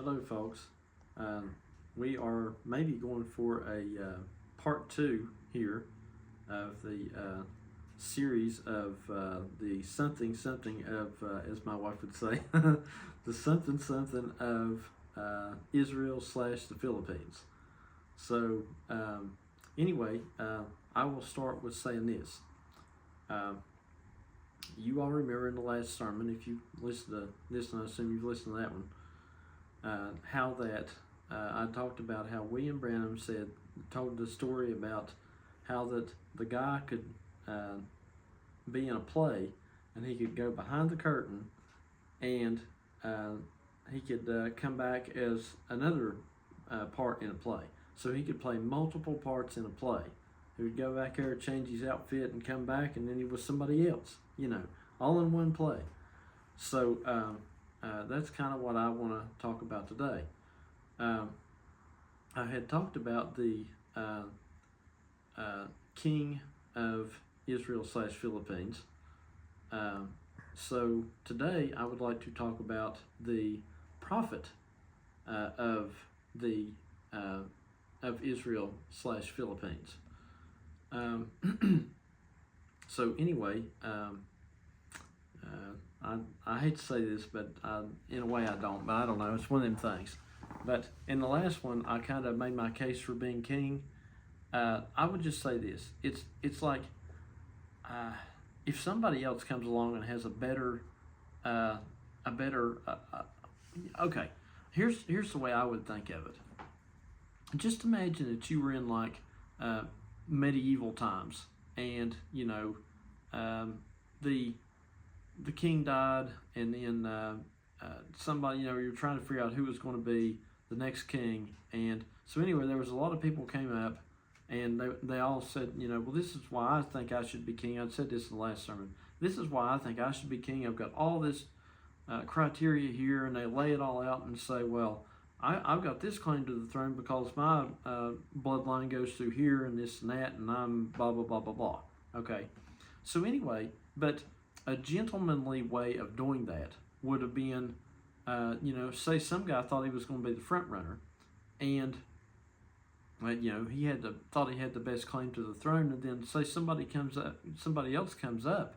Hello, folks. We are maybe going for a part two here of the series of the something something of, as my wife would say, the something something of Israel slash the Philippines. So, anyway, I will start with saying this. Uh, you all remember in the last sermon, if you listen to this, and I assume you've listened to that one, how that I talked about how William Branham told the story about how that the guy could be in a play and he could go behind the curtain and uh, he could come back as another part in a play. So he could play multiple parts in a play. He would go back there, change his outfit, and come back, and then he was somebody else, all in one play. So that's kind of what I want to talk about today. I had talked about the king of Israel slash Philippines. So today I would like to talk about the prophet of the of Israel slash Philippines. So anyway, I hate to say this, but in a way I don't. But I don't know. It's one of them things. But in the last one, I kind of made my case for being king. I would just say this: it's like if somebody else comes along and has a better. Okay, here's the way I would think of it. Just imagine that you were in like medieval times, and the king died, and then somebody, you're trying to figure out who was going to be the next king. And so anyway, there was a lot of people came up, and they all said, well, this is why I think I should be king. I said this in the last sermon. This is why I think I should be king. I've got all this criteria here, and they lay it all out and say, well, I've got this claim to the throne because my bloodline goes through here and this and that, and I'm blah, blah, blah, blah, blah. Okay. So anyway, but a gentlemanly way of doing that would have been, say some guy thought he was going to be the front runner, and thought he had the best claim to the throne, and then say somebody else comes up,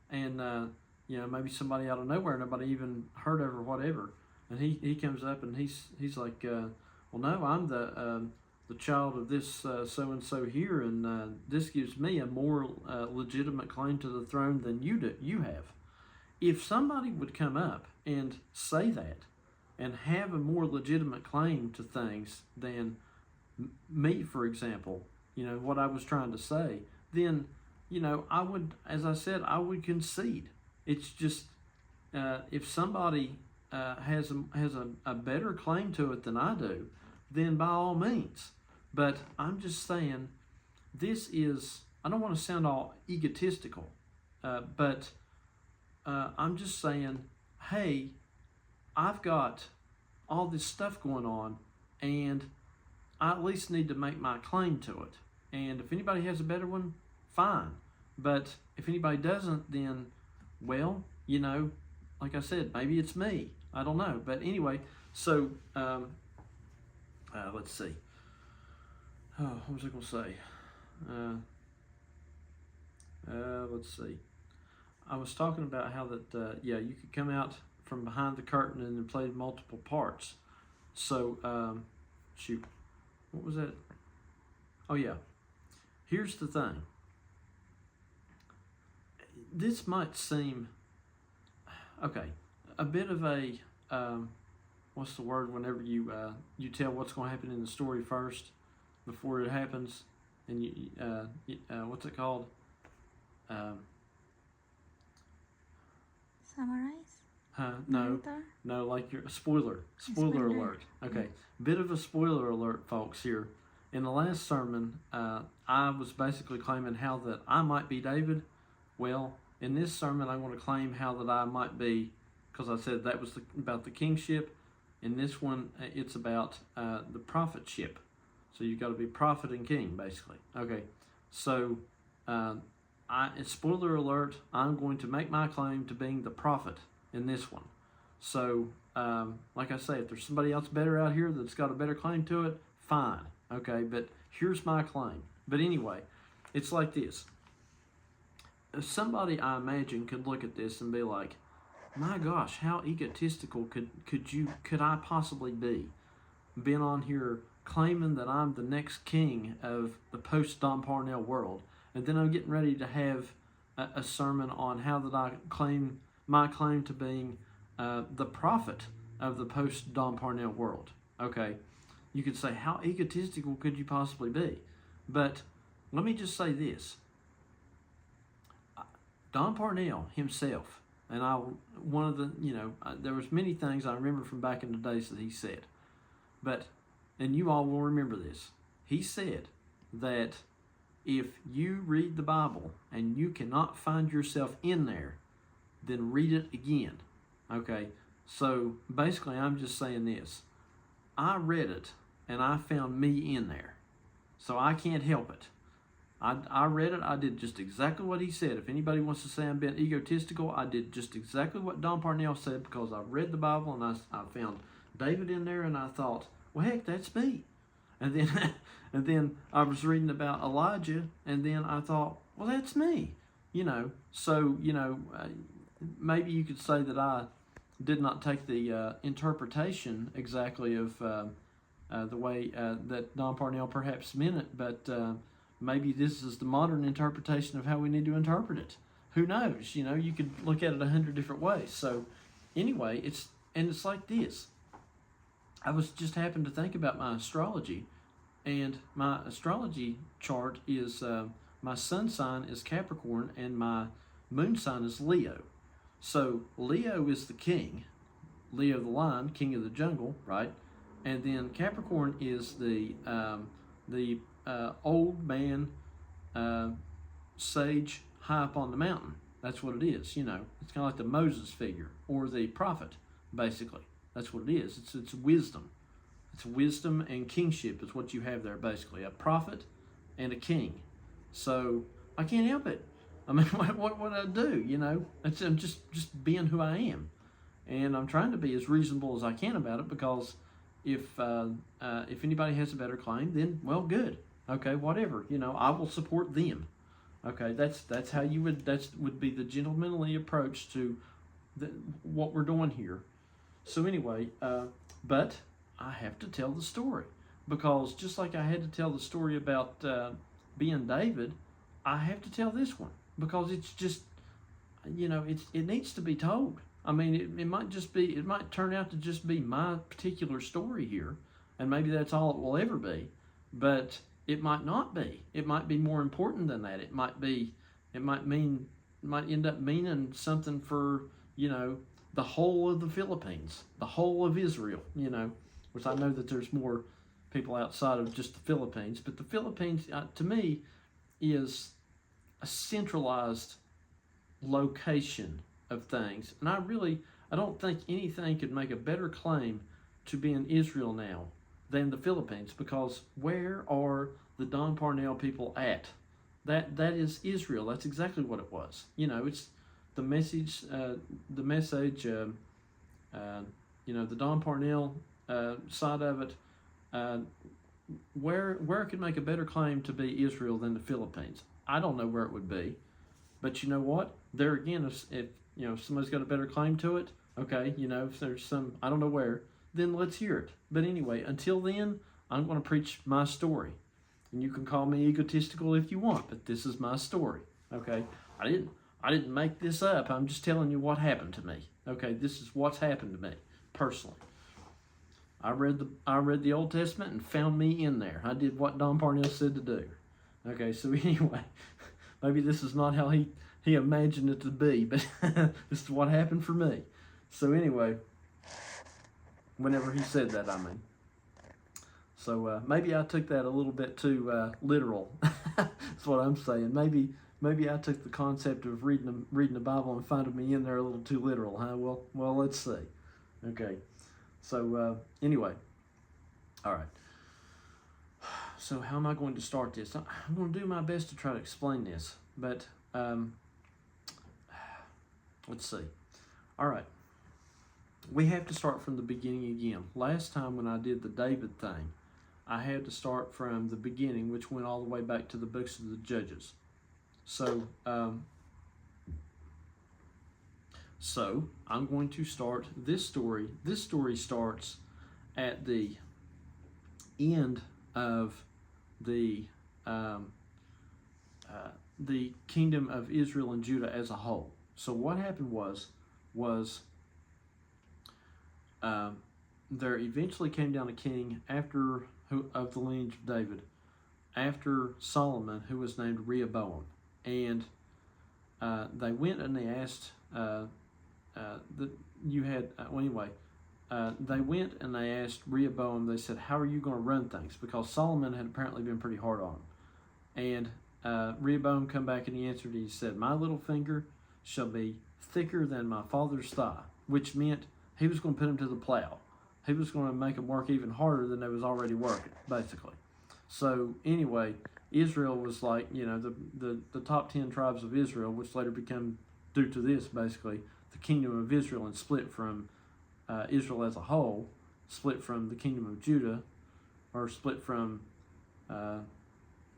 and maybe somebody out of nowhere nobody even heard of or whatever, and he comes up and he's like, well, no, I'm the child of this so and so here, and this gives me a more legitimate claim to the throne than you have. If somebody would come up and say that and have a more legitimate claim to things than me, for example, what I was trying to say, then I would, as I said, I would concede. It's just if somebody has a better claim to it than I do, then by all means. But I'm just saying, I don't want to sound all egotistical, but I'm just saying, hey, I've got all this stuff going on, and I at least need to make my claim to it. And if anybody has a better one, fine. But if anybody doesn't, then, well, like I said, maybe it's me. I don't know. But anyway, so let's see. Oh, what was I going to say? Let's see. I was talking about how that, you could come out from behind the curtain and then play multiple parts. So, shoot, what was that? Oh, yeah. Here's the thing. This might seem, okay, a bit of a, what's the word whenever you tell what's going to happen in the story first before it happens, and what's it called? Summarize? No, like your spoiler alert. Okay, bit of a spoiler alert, folks. Here in the last sermon, I was basically claiming how that I might be David. Well, in this sermon, I want to claim how that I might be, because I said that was about the kingship. In this one, it's about the prophetship. So you've got to be prophet and king, basically. Okay, so spoiler alert, I'm going to make my claim to being the prophet in this one. So like I say, if there's somebody else better out here that's got a better claim to it, fine. Okay, but here's my claim. But anyway, it's like this. Somebody, I imagine, could look at this and be like, my gosh, how egotistical could I possibly be? Being on here claiming that I'm the next king of the post-Don Parnell world, and then I'm getting ready to have a sermon on how that I claim my claim to being the prophet of the post-Don Parnell world. Okay, you could say, how egotistical could you possibly be? But let me just say this. Don Parnell himself, and one of the, there was many things I remember from back in the days that he said, but, and you all will remember this, he said that if you read the Bible and you cannot find yourself in there, then read it again. Okay, so basically I'm just saying this. I read it and I found me in there, so I can't help it. I read it, I did just exactly what he said. If anybody wants to say I'm being egotistical, I did just exactly what Don Parnell said, because I read the Bible and I found David in there, and I thought, well, heck, that's me. And then and then I was reading about Elijah, and then I thought, well, that's me. So, maybe you could say that I did not take the interpretation exactly of the way that Don Parnell perhaps meant it, but maybe this is the modern interpretation of how we need to interpret it. Who knows? You could look at it 100 different ways. So anyway, it's like this. I was just happened to think about my astrology, and my astrology chart is my sun sign is Capricorn and my moon sign is Leo. So Leo is the king, Leo the lion, king of the jungle, right? And then Capricorn is the old man sage high up on the mountain. That's what it is. It's kind of like the Moses figure or the prophet, basically. That's what it is. It's wisdom. It's wisdom and kingship is what you have there, basically. A prophet and a king. So I can't help it. I mean, what would I do? I'm just being who I am, and I'm trying to be as reasonable as I can about it, because if anybody has a better claim, then well, good. Okay, whatever. I will support them. Okay, that's how you would be the gentlemanly approach to what we're doing here. So anyway, but I have to tell the story, because just like I had to tell the story about being David, I have to tell this one, because it's just, it needs to be told. I mean, it might turn out to just be my particular story here, and maybe that's all it will ever be, but it might not be. It might be more important than that. It might end up meaning something for, the whole of the Philippines, the whole of Israel, which I know that there's more people outside of just the Philippines, but the Philippines, to me, is a centralized location of things. And I don't think anything could make a better claim to be in Israel now than the Philippines, because where are the Don Parnell people at? That is Israel. That's exactly what it was. It's the message, the Don Parnell side of it. Where could make a better claim to be Israel than the Philippines? I don't know where it would be, but you know what? There again, if somebody's got a better claim to it, okay, if there's some, I don't know where, then let's hear it. But anyway, until then, I'm going to preach my story. And you can call me egotistical if you want, but this is my story. Okay? I didn't make this up. I'm just telling you what happened to me. Okay? This is what's happened to me personally. I read the Old Testament and found me in there. I did what Don Parnell said to do. Okay, so anyway, maybe this is not how he imagined it to be, but this is what happened for me. So anyway, whenever he said that, I mean. So maybe I took that a little bit too literal. That's what I'm saying. Maybe I took the concept of reading the Bible and finding me in there a little too literal, huh? Well, let's see. Okay. So anyway, all right. So how am I going to start this? I'm going to do my best to try to explain this, but let's see. All right. we have to start from the beginning again. Last time when I did the David thing, I had to start from the beginning, which went all the way back to the books of the Judges. So, so I'm going to start this story. This story starts at the end of the kingdom of Israel and Judah as a whole. So what happened was there eventually came down a king of the lineage of David after Solomon, who was named Rehoboam, and they went and they asked they went and they asked Rehoboam. They said, "How are you going to run things?" Because Solomon had apparently been pretty hard on him, and Rehoboam come back and he answered. He said, "My little finger shall be thicker than my father's thigh," which meant he was going to put him to the plow. He was going to make them work even harder than they was already working, basically. So anyway, Israel was like, the top 10 tribes of Israel, which later became, due to this, basically, the kingdom of Israel, and split from Israel as a whole, split from the kingdom of Judah, or split from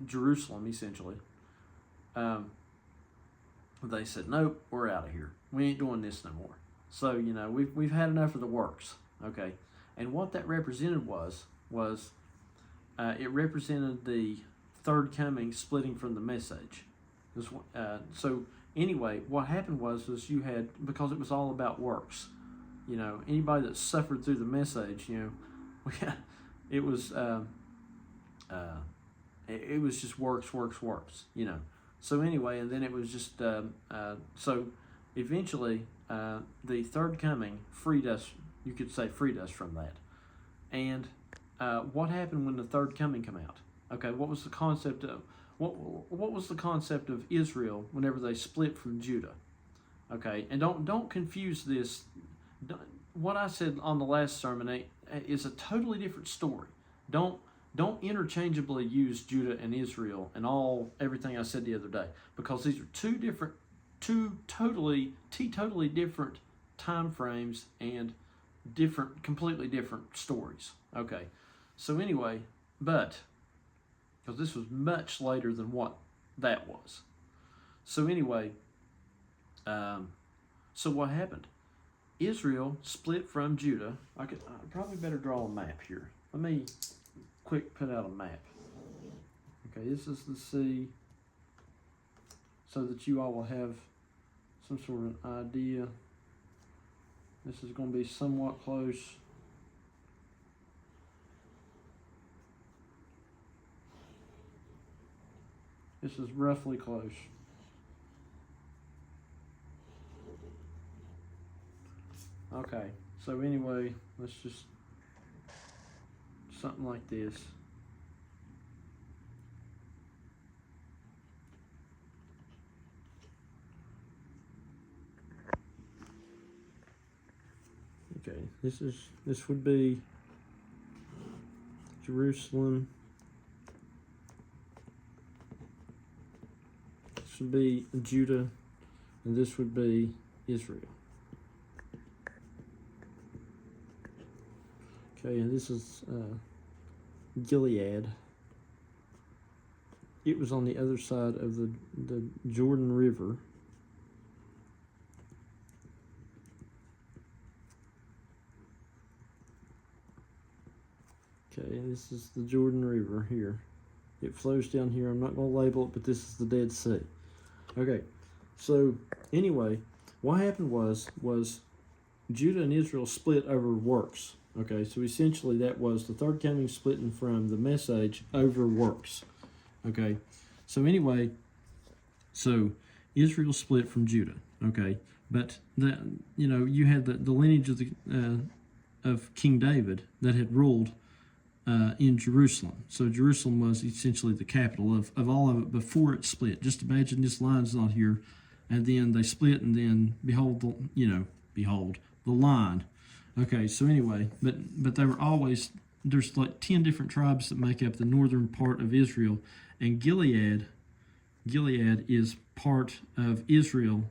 Jerusalem, essentially. They said, "Nope, we're out of here. We ain't doing this no more." So, we've had enough of the works, okay? And what that represented was it represented the third coming splitting from the message. So anyway, what happened was you had, because it was all about works, anybody that suffered through the message, it was it was just works, So anyway, and then it was just so eventually the third coming freed us. You could say freed us from that. And what happened when the third coming came out? Okay, what was the concept of what was the concept of Israel whenever they split from Judah? Okay, and don't confuse this. What I said on the last sermon is a totally different story. Don't interchangeably use Judah and Israel and everything I said the other day, because these are two totally different time frames and completely different stories. Okay, so anyway, because this was much later than what that was. So anyway, so what happened? Israel split from Judah. I probably better draw a map here. Let me quick put out a map. Okay, this is the sea, so that you all will have some sort of idea. This is going to be somewhat close. This is roughly close. Okay, so anyway, let's just something like this. Okay, this would be Jerusalem. This would be Judah, and this would be Israel. Okay, and this is Gilead. It was on the other side of the Jordan River. Okay, this is the Jordan River here. It flows down here. I'm not going to label it, but this is the Dead Sea. Okay, so anyway, what happened was Judah and Israel split over works. Okay, so essentially that was the third coming splitting from the message over works. Okay, so anyway, so Israel split from Judah. Okay, but you had the lineage of King David that had ruled in Jerusalem. So Jerusalem was essentially the capital of all of it before it split. Just imagine this line's not here, and then they split, and then behold the line. Okay, so anyway, but they were always, there's like 10 different tribes that make up the northern part of Israel, and Gilead is part of Israel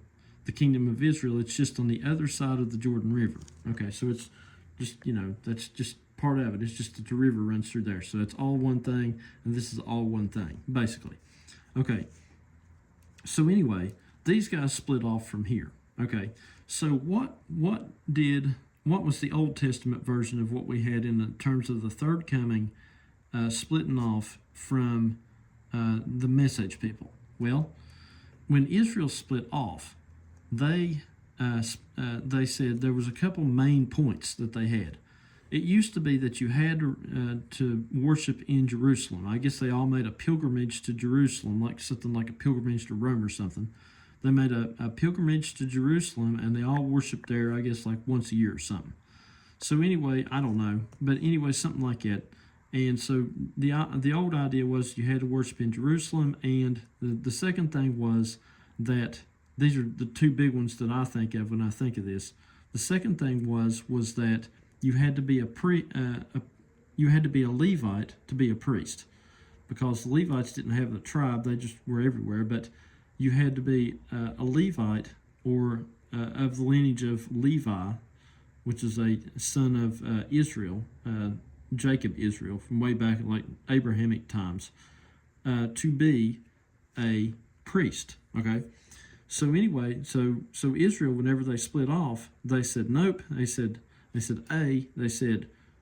the kingdom of Israel. It's just on the other side of the Jordan River. Okay, so it's just, that's just part of it. It's just that the river runs through there. So it's all one thing, and this is all one thing, basically. Okay, so anyway, these guys split off from here. Okay, so what was the Old Testament version of what we had in terms of the third coming splitting off from the message people? Well, when Israel split off, they said there was a couple main points that they had. It used to be that you had to worship in Jerusalem. I guess they all made a pilgrimage to Jerusalem, like something like a pilgrimage to Rome or something. They made a pilgrimage to Jerusalem, and they all worshiped there, I guess, like once a year or something. So anyway, I don't know, but anyway, something like that. And so the old idea was you had to worship in Jerusalem, and the second thing was that these are the two big ones that I think of when I think of this. The second thing was that you had to be you had to be a Levite to be a priest, because the Levites didn't have the tribe; they just were everywhere. But you had to be a Levite or of the lineage of Levi, which is a son of Israel, Jacob Israel, from way back in like Abrahamic times, to be a priest. Okay. So anyway, so Israel, whenever they split off, they said nope. They said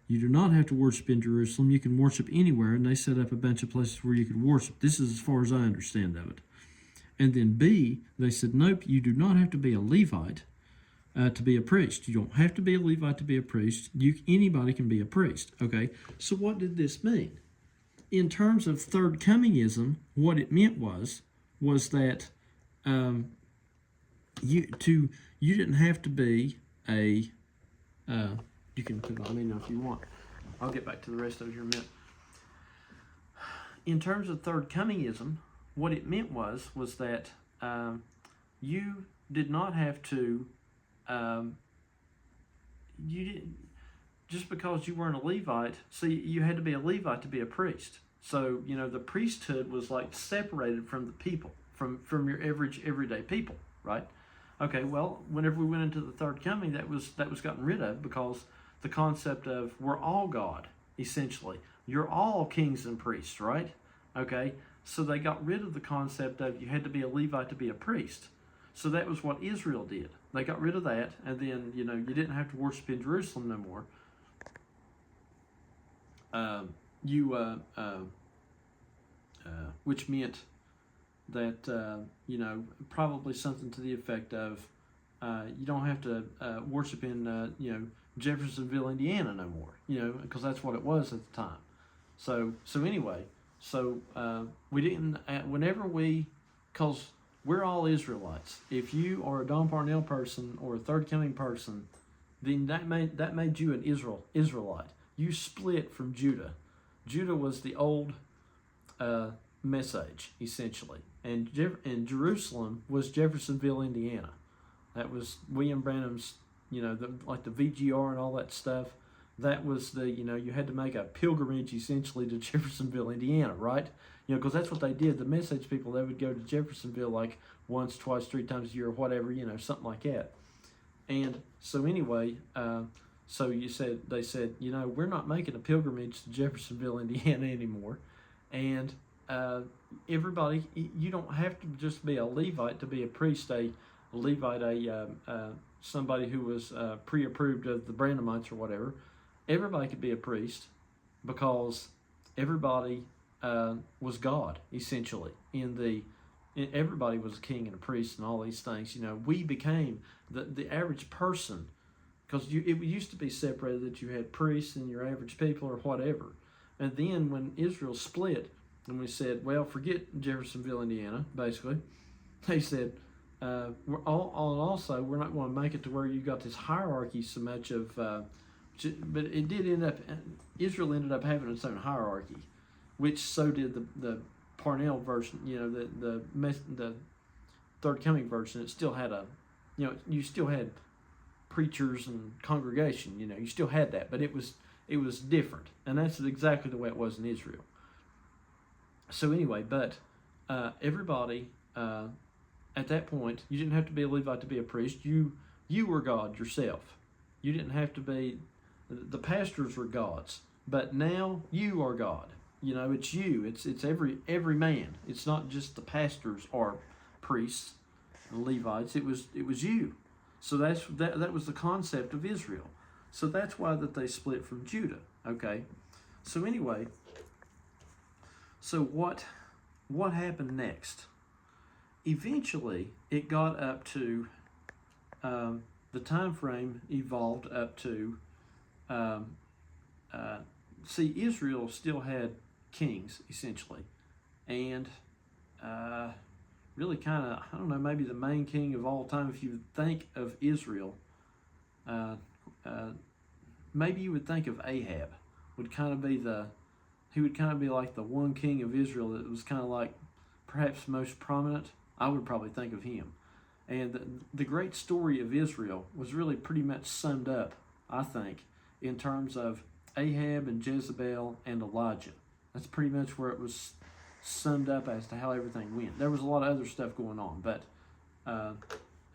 you do not have to worship in Jerusalem. You can worship anywhere, and they set up a bunch of places where you could worship. This is as far as I understand of it. And then B, they said nope. You do not have to be a Levite to be a priest. You don't have to be a Levite to be a priest. Anybody can be a priest. Okay. So what did this mean? In terms of third comingism, what it meant was that you didn't have to be a you can put it on me now if you want. I'll get back to the rest of it here in a minute. In terms of third comingism, what it meant was that you did not have to you didn't, just because you weren't a Levite. See, you had to be a Levite to be a priest. So the priesthood was like separated from the people, from your average everyday people, right? Okay, well, whenever we went into the third coming, that was gotten rid of, because the concept of we're all God, essentially. You're all kings and priests, right? Okay, so they got rid of the concept of you had to be a Levite to be a priest. So that was what Israel did. They got rid of that, and then you didn't have to worship in Jerusalem no more. Which meant that probably something to the effect of you don't have to worship in Jeffersonville, Indiana no more, because that's what it was at the time. So anyway, we didn't because we're all Israelites. If you are a Don Parnell person or a Third Coming person, then that made you an Israelite. You split from Judah. Judah was the old message, essentially. And Jerusalem was Jeffersonville, Indiana. That was William Branham's, like the VGR and all that stuff. That was you had to make a pilgrimage, essentially, to Jeffersonville, Indiana, right? Because that's what they did. The message people, they would go to Jeffersonville like once, twice, 3 times a year or whatever, something like that. And so anyway, so they said, we're not making a pilgrimage to Jeffersonville, Indiana anymore. And everybody, you don't have to just be a Levite to be a priest, a Levite, somebody who was pre-approved of the Branhamites or whatever. Everybody could be a priest, because everybody was God, essentially. Everybody was a king and a priest and all these things. We became the average person, because it used to be separated that you had priests and your average people or whatever. And then when Israel split, and we said, well, forget Jeffersonville, Indiana, basically. They said, we're not going to make it to where you got this hierarchy so much of, but it did end up, Israel ended up having its own hierarchy, which so did the Parnell version, the Third Coming version. It still had you still had preachers and congregation, you still had that, but it was different. And that's exactly the way it was in Israel. So anyway, but everybody at that point, you didn't have to be a Levite to be a priest. You were God yourself. You didn't have to be. The pastors were gods, but now you are God. You know, it's you. It's every man. It's not just the pastors or priests and Levites. It was you. So that was the concept of Israel. So that's why that they split from Judah. Okay. So anyway, so what happened next? Eventually, it got up to the time frame evolved up to see, Israel still had kings essentially, and really kind of, I don't know, maybe the main king of all time. If you think of Israel, maybe you would think of Ahab. Would kind of be he would kind of be like the one king of Israel that was kind of like perhaps most prominent. I would probably think of him. And the great story of Israel was really pretty much summed up, I think, in terms of Ahab and Jezebel and Elijah. That's pretty much where it was summed up as to how everything went. There was a lot of other stuff going on, but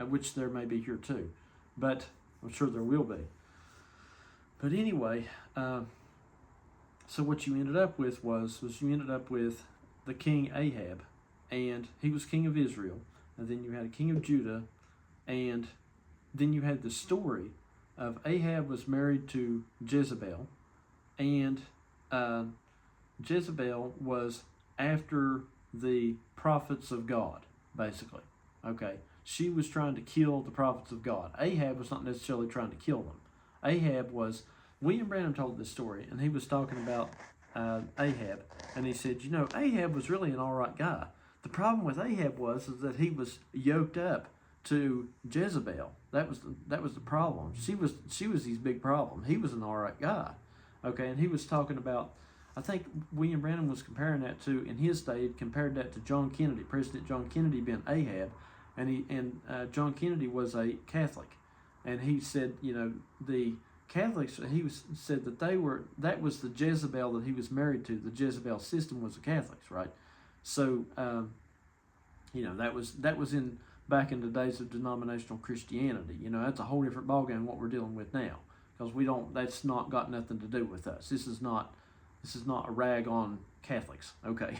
which there may be here too, but I'm sure there will be. But anyway, so what you ended up with was you ended up with the king Ahab, and he was king of Israel, and then you had a king of Judah, and then you had the story of Ahab was married to Jezebel, and Jezebel was after the prophets of God, basically. Okay, she was trying to kill the prophets of God. Ahab was not necessarily trying to kill them. Ahab was, William Branham told this story, and he was talking about Ahab, and he said, you know, Ahab was really an all right guy. The problem with Ahab is that he was yoked up to Jezebel. That was the problem. She was his big problem. He was an all right guy. Okay, and he was talking about, I think William Branham was comparing that to, in his day, he compared that to John Kennedy, President John Kennedy being Ahab, and John Kennedy was a Catholic, and he said, you know, the Catholics, said that that was the Jezebel that he was married to. The Jezebel system was the Catholics, right? So, you know, that was in back in the days of denominational Christianity. You know, that's a whole different ballgame what we're dealing with now, because that's not got nothing to do with us. This is not a rag on Catholics, okay?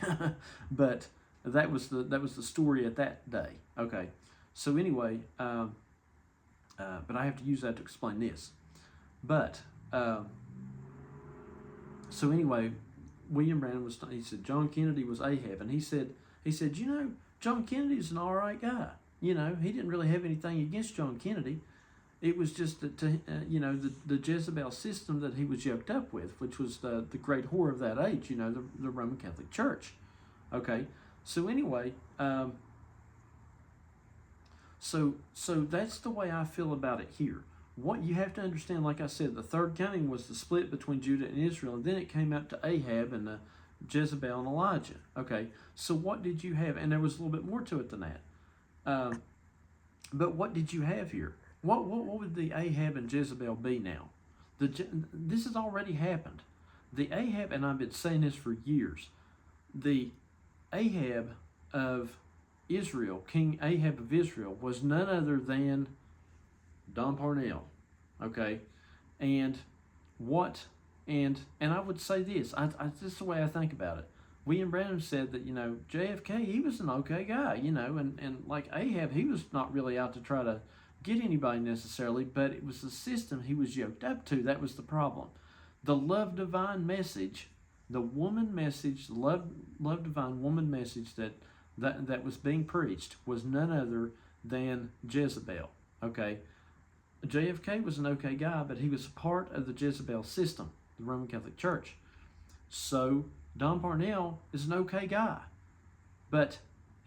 But that was the story at that day, okay? So anyway, but I have to use that to explain this. But so anyway, William Branham he said John Kennedy was Ahab, and he said, you know, John Kennedy's an all right guy. You know, he didn't really have anything against John Kennedy. It was just that, you know, the Jezebel system that he was yoked up with, which was the great whore of that age, you know, the Roman Catholic Church. Okay, so anyway, so that's the way I feel about it here. What you have to understand, like I said, the third coming was the split between Judah and Israel, and then it came out to Ahab and Jezebel and Elijah. Okay, so what did you have? And there was a little bit more to it than that. But what did you have here? What would the Ahab and Jezebel be now? This has already happened. The Ahab, and I've been saying this for years, the Ahab of Israel, King Ahab of Israel, was none other than Don Parnell. Okay, and I would say this. This is the way I think about it. William Branham said that, you know, JFK, he was an okay guy, you know, and like Ahab, he was not really out to try to get anybody necessarily, but it was the system he was yoked up to. That was the problem. The love divine message, the woman message, the love divine woman message that was being preached was none other than Jezebel. Okay, JFK was an okay guy, but he was a part of the Jezebel system, the Roman Catholic Church. So Don Parnell is an okay guy, but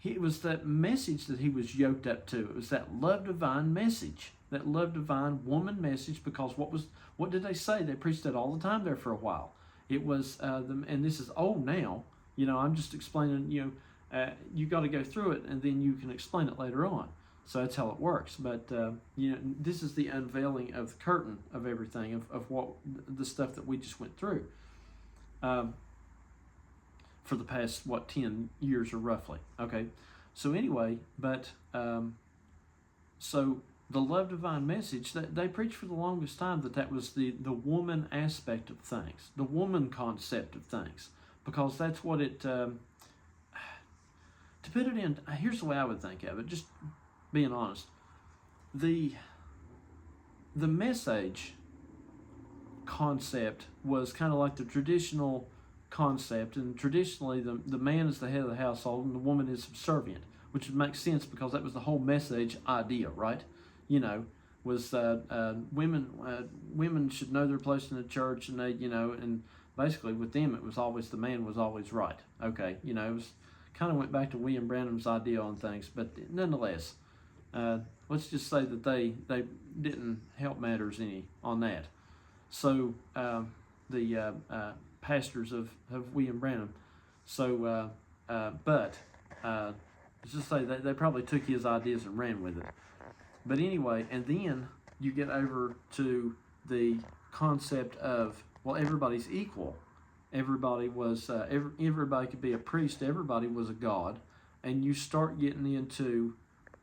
it was that message that he was yoked up to. It was that love divine message, that love divine woman message, because what did they say? They preached that all the time there for a while. It was, and this is old now, you know, I'm just explaining, you know, you got to go through it and then you can explain it later on. So that's how it works. But, you know, this is the unveiling of the curtain of everything, of what the stuff that we just went through. For the past, 10 years or roughly, okay? So anyway, but so the love divine message that they preached for the longest time that was the woman aspect of things, the woman concept of things, because that's what it. To put it in, here's the way I would think of it. Just being honest, the message concept was kind of like the traditional concept, and traditionally the man is the head of the household and the woman is subservient, which would make sense because that was the whole message idea, right? Was women should know their place in the church, and and basically with them it was always the man was always right. Okay, it was kind of went back to William Branham's idea on things, but nonetheless, let's just say that they didn't help matters any on that. So the pastors of William Branham. So, but let's just say they probably took his ideas and ran with it. But anyway, and then you get over to the concept of, well, everybody's equal. Everybody was everybody could be a priest. Everybody was a god, and you start getting into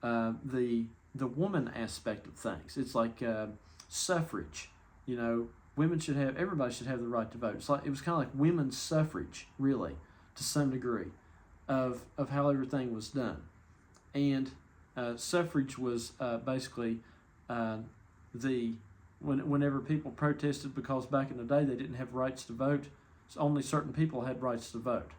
the woman aspect of things. It's like suffrage. Everybody should have the right to vote. It was kind of like women's suffrage, really, to some degree, of how everything was done, and suffrage was basically whenever people protested because back in the day they didn't have rights to vote. So only certain people had rights to vote.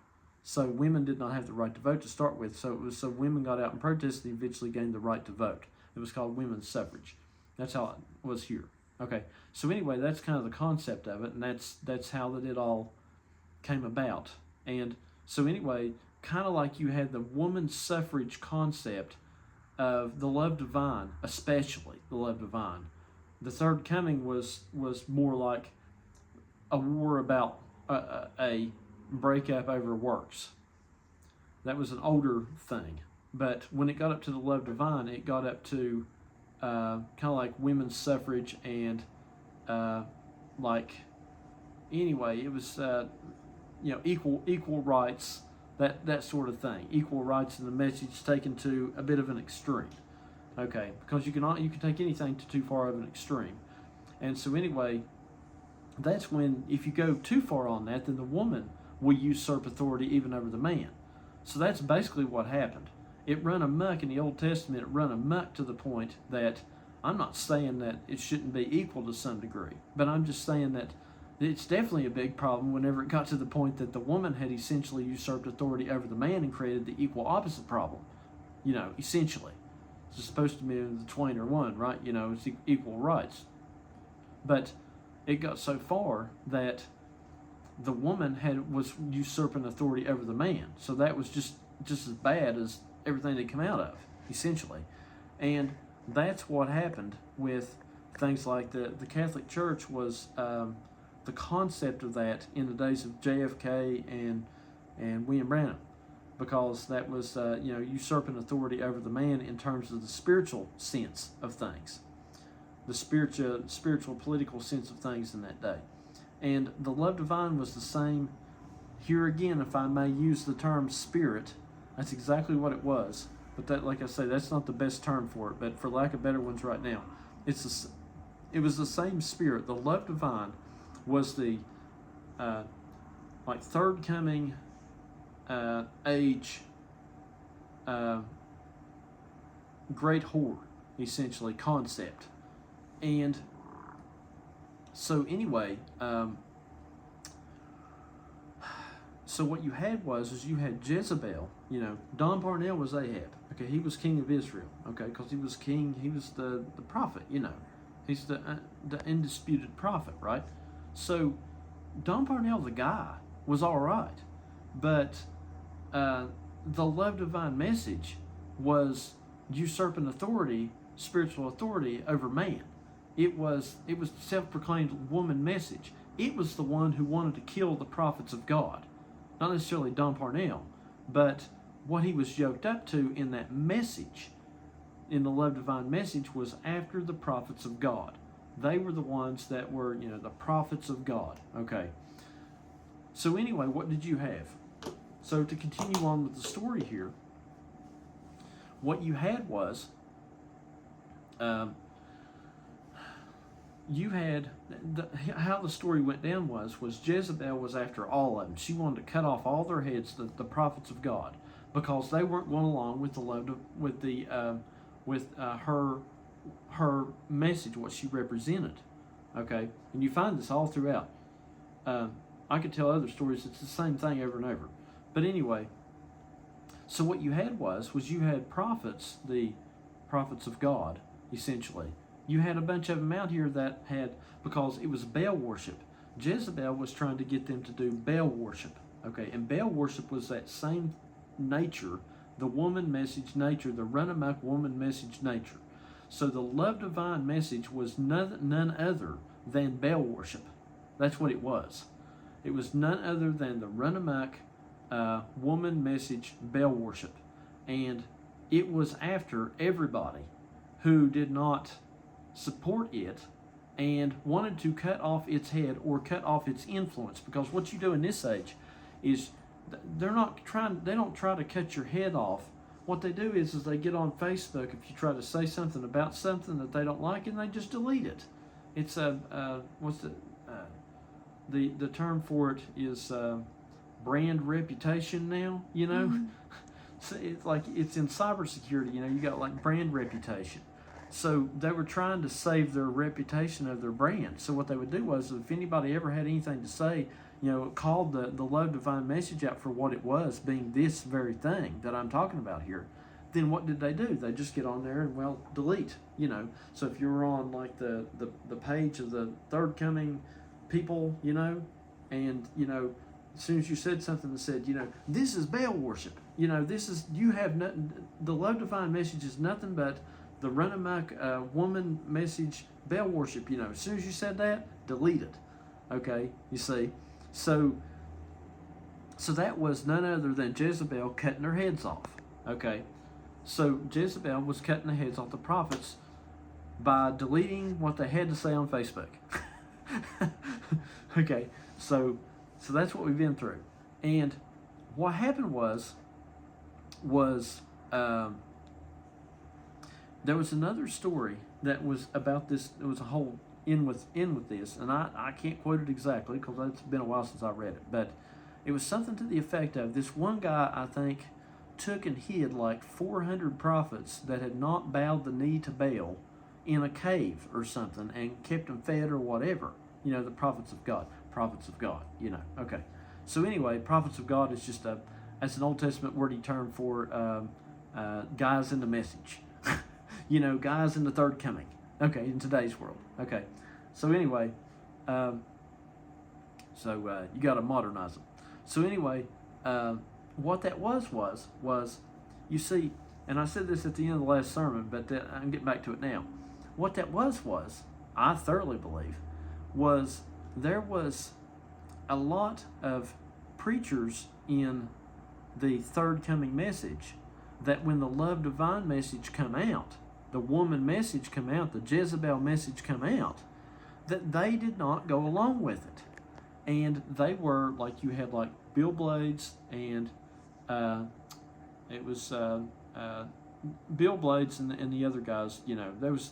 So women did not have the right to vote to start with. So women got out and protested and eventually gained the right to vote. It was called women's suffrage. That's how it was here. Okay. So anyway, that's kind of the concept of it, and that's how that it all came about. And so anyway, kind of like you had the woman's suffrage concept of the love divine, especially the love divine. The third coming was more like a war about a breakup over works. That was an older thing. But when it got up to the love divine, it got up to kind of like women's suffrage and anyway, it was equal rights, that sort of thing. Equal rights, and the message taken to a bit of an extreme. Okay, because you can take anything to too far of an extreme. And so anyway, that's when, if you go too far on that, then the woman will usurp authority even over the man. So that's basically what happened. It run amok in the Old Testament. It run amok to the point that I'm not saying that it shouldn't be equal to some degree, but I'm just saying that it's definitely a big problem whenever it got to the point that the woman had essentially usurped authority over the man and created the equal opposite problem. Essentially. It's supposed to be the twain or one, right? It's equal rights. But it got so far that the woman was usurping authority over the man. So that was just as bad as everything that come out of, essentially. And that's what happened with things like the Catholic Church was the concept of that in the days of JFK and William Branham, because that was usurping authority over the man in terms of the spiritual sense of things, the spiritual political sense of things in that day. And the love divine was the same. Here again, if I may use the term spirit, that's exactly what it was. But that, like I say, that's not the best term for it. But for lack of better ones right now, it was the same spirit. The love divine was the third coming age great whore, essentially, concept. And so anyway, so what you had was you had Jezebel. Don Parnell was Ahab. Okay, he was king of Israel. Okay, because he was king. He was the prophet. He's the undisputed prophet, right? So Don Parnell, the guy, was all right, but the love divine message was usurping authority, spiritual authority over man. It was self-proclaimed woman message. It was the one who wanted to kill the prophets of God. Not necessarily Don Parnell, but what he was yoked up to in that message, in the love divine message, was after the prophets of God. They were the ones that were, the prophets of God. Okay. So anyway, what did you have? So to continue on with the story here, what you had was, um, you had how the story went down was Jezebel was after all of them. She wanted to cut off all their heads, the prophets of God, because they weren't going along with the love with her message, what she represented. Okay, and you find this all throughout. I could tell other stories. It's the same thing over and over. But anyway, so what you had was you had prophets, the prophets of God, essentially. You had a bunch of them out here that had, because it was Baal worship. Jezebel was trying to get them to do Baal worship. Okay, and Baal worship was that same nature, the woman message nature, the run amok woman message nature. So the love divine message was none other than Baal worship. That's what it was. It was none other than the run amok woman message Baal worship. And it was after everybody who did not support it and wanted to cut off its head or cut off its influence. Because what you do in this age is they don't try to cut your head off. What they do is they get on Facebook if you try to say something about something that they don't like, and they just delete it. It's what's the term for it is brand reputation now, you know. Mm-hmm. So it's like it's in cybersecurity, you know, you got like brand reputation. So they were trying to save their reputation of their brand. So what they would do was, if anybody ever had anything to say, you know, called the love divine message out for what it was, being this very thing that I'm talking about here, then what did they do? They just get on there and, well, delete, you know. So if you were on like the page of the third coming people, you know, and, you know, as soon as you said something that said, you know, this is Baal worship, you know, this is, you have nothing, the love divine message is nothing but the run amok woman message Baal worship, you know. As soon as you said that, delete it. Okay, you see. So that was none other than Jezebel cutting their heads off. Okay, so Jezebel was cutting the heads off the prophets by deleting what they had to say on Facebook. Okay, so that's what we've been through. And what happened was there was another story that was about this. It was a whole in with this, and I can't quote it exactly because it's been a while since I read it, but it was something to the effect of this one guy, I think, took and hid like 400 prophets that had not bowed the knee to Baal in a cave or something and kept them fed or whatever. You know, the prophets of God, you know. Okay, so anyway, prophets of God is just that's an Old Testament wordy term for guys in the message. You know, guys in the third coming. Okay, in today's world. Okay, so anyway, you got to modernize them. So anyway, what that was, you see, and I said this at the end of the last sermon, but I can get back to it now. What that was, I thoroughly believe, was there was a lot of preachers in the third coming message that when the love divine message come out, the woman message come out, the Jezebel message come out, that they did not go along with it. And they were, like, you had like Bill Blades and it was Bill Blades and the other guys, you know, there was,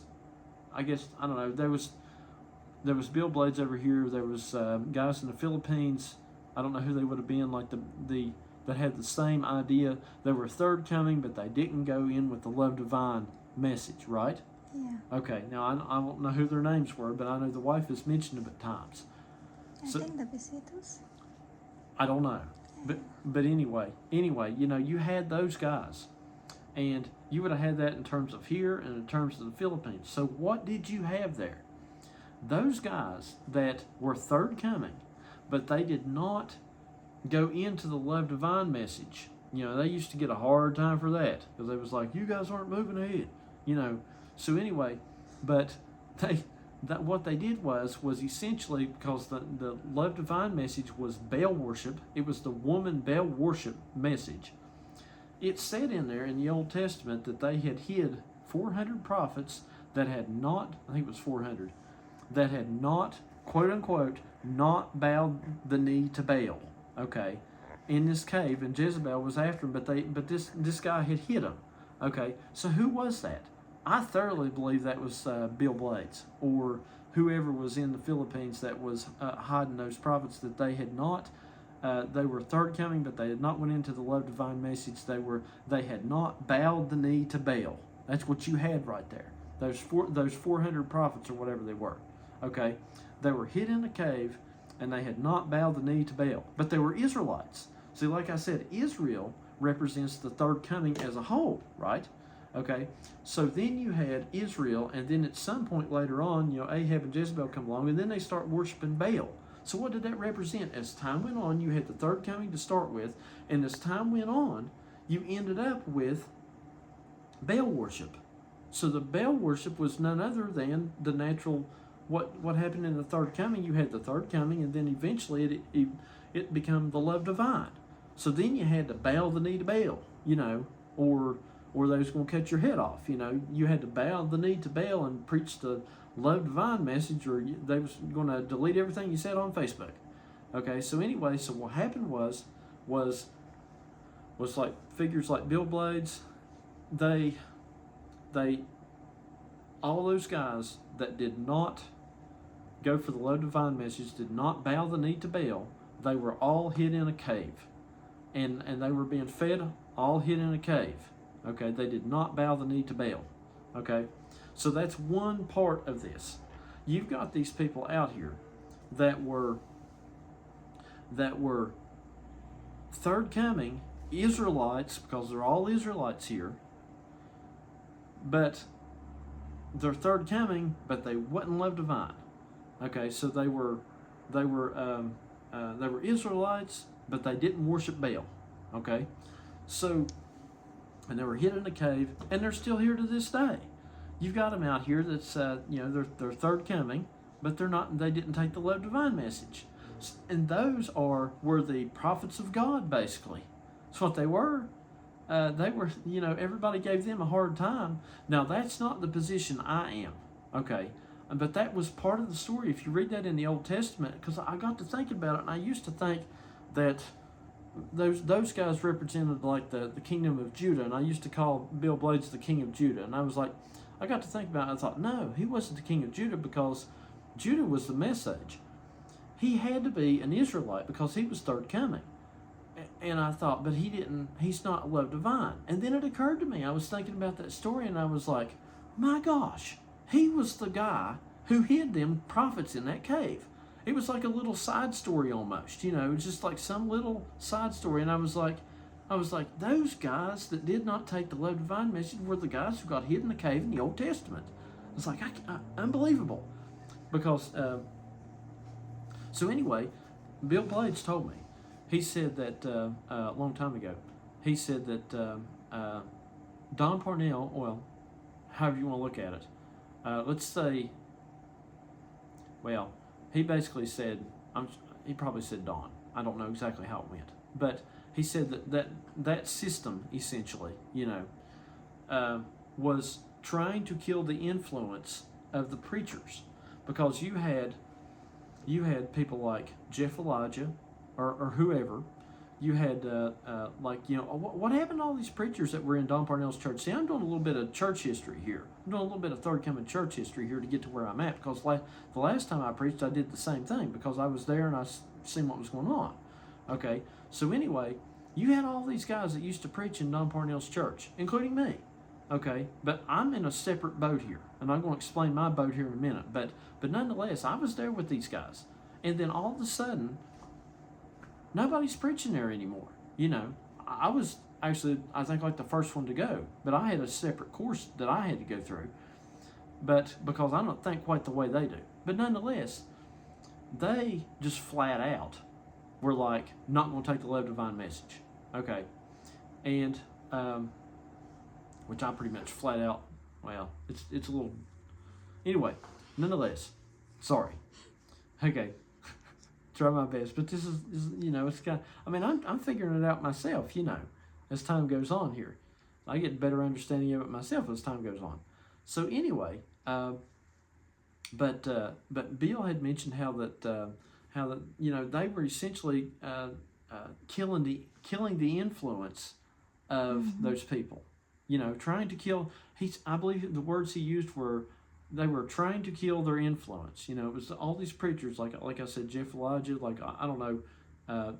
I guess, I don't know, there was Bill Blades over here, there was guys in the Philippines, I don't know who they would have been, like the that had the same idea. They were third coming, but they didn't go in with the love divine message, right? Yeah. Okay, now I don't know who their names were, but I know the wife has mentioned them at times. I think the Besitos. I don't know. But anyway, you know, you had those guys. And you would have had that in terms of here and in terms of the Philippines. So what did you have there? Those guys that were third coming, but they did not go into the love divine message. You know, they used to get a hard time for that because they was like, you guys aren't moving ahead. You know, so anyway, but what they did was essentially, because the love divine message was Baal worship, it was the woman Baal worship message. It said in there in the Old Testament that they had hid 400 prophets that had not, I think it was 400, that had not, quote unquote, not bowed the knee to Baal, okay, in this cave, and Jezebel was after them, but this guy had hid them, Okay, so who was that? I thoroughly believe that was Bill Blades or whoever was in the Philippines that was hiding those prophets, that they had not. They were third coming, but they had not went into the love divine message. They had not bowed the knee to Baal. That's what you had right there. Those 400 prophets or whatever they were. Okay, they were hid in a cave, and they had not bowed the knee to Baal. But they were Israelites. See, like I said, Israel represents the third coming as a whole, right? Okay, so then you had Israel, and then at some point later on, Ahab and Jezebel come along, and then they start worshiping Baal. So what did that represent? As time went on, you had the third coming to start with, and as time went on, you ended up with Baal worship. So the Baal worship was none other than the natural, what happened in the third coming. You had the third coming, and then eventually it became the love divine. So then you had to bow the knee to Baal, or they was going to cut your head off. You had to bow the knee to Baal and preach the love divine message, or they was going to delete everything you said on Facebook. Okay, so anyway, so what happened was like figures like Bill Blades, they all those guys that did not go for the love divine message, did not bow the knee to Baal, they were all hid in a cave. And they were being fed all hid in a cave. Okay, they did not bow the knee to Baal. Okay, so that's one part of this. You've got these people out here that were third coming Israelites, because they're all Israelites here, but they're third coming, but they wasn't love divine. Okay, so they were Israelites, but they didn't worship Baal. Okay, so, and they were hid in a cave, and they're still here to this day. You've got them out here that's they're third coming, but they're not. They didn't take the love divine message, and those were the prophets of God, basically. That's what they were. They were, everybody gave them a hard time. Now that's not the position I am. Okay. But that was part of the story. If you read that in the Old Testament, because I got to thinking about it, and I used to think that those guys represented like the kingdom of Judah, and I used to call Bill Blades the king of Judah. And I was like, I got to think about it, I thought, no, he wasn't the king of Judah, because Judah was the message. He had to be an Israelite because he was third coming. And I thought, but he's not love divine. And then it occurred to me, I was thinking about that story, and I was like, my gosh, he was the guy who hid them prophets in that cave. It was like a little side story almost, it was just like some little side story. And I was like, those guys that did not take the love divine message were the guys who got hid in the cave in the Old Testament. It's like, unbelievable. Because, so anyway, Bill Blades told me, he said that a long time ago, he said that Don Parnell, well, however you want to look at it, let's say, well, he basically said, he probably said Don. I don't know exactly how it went. But he said that system, essentially, was trying to kill the influence of the preachers. Because you had people like Jeff Elijah, or whoever. You had, what happened to all these preachers that were in Don Parnell's church? See, I'm doing a little bit of church history here. I'm doing a little bit of third coming church history here to get to where I'm at, because the last time I preached, I did the same thing, because I was there and I seen what was going on. Okay, so anyway, you had all these guys that used to preach in Don Parnell's church, including me. Okay, but I'm in a separate boat here, and I'm going to explain my boat here in a minute. But nonetheless, I was there with these guys, and then all of a sudden, nobody's preaching there anymore. I was actually, I think, like the first one to go, but I had a separate course that I had to go through. But because I don't think quite the way they do. But nonetheless, they just flat out were like, not going to take the love divine message. Okay. And, which I pretty much flat out, well, it's a little, anyway, nonetheless, sorry. Okay. Try my best, but this is it's kind of, I'm figuring it out myself, as time goes on here. I get a better understanding of it myself as time goes on. So anyway, but Bill had mentioned how that they were essentially killing the influence of those people. trying to kill. I believe the words he used were, they were trying to kill their influence. It was all these preachers, like I said, Jeff Elijah, like I don't know,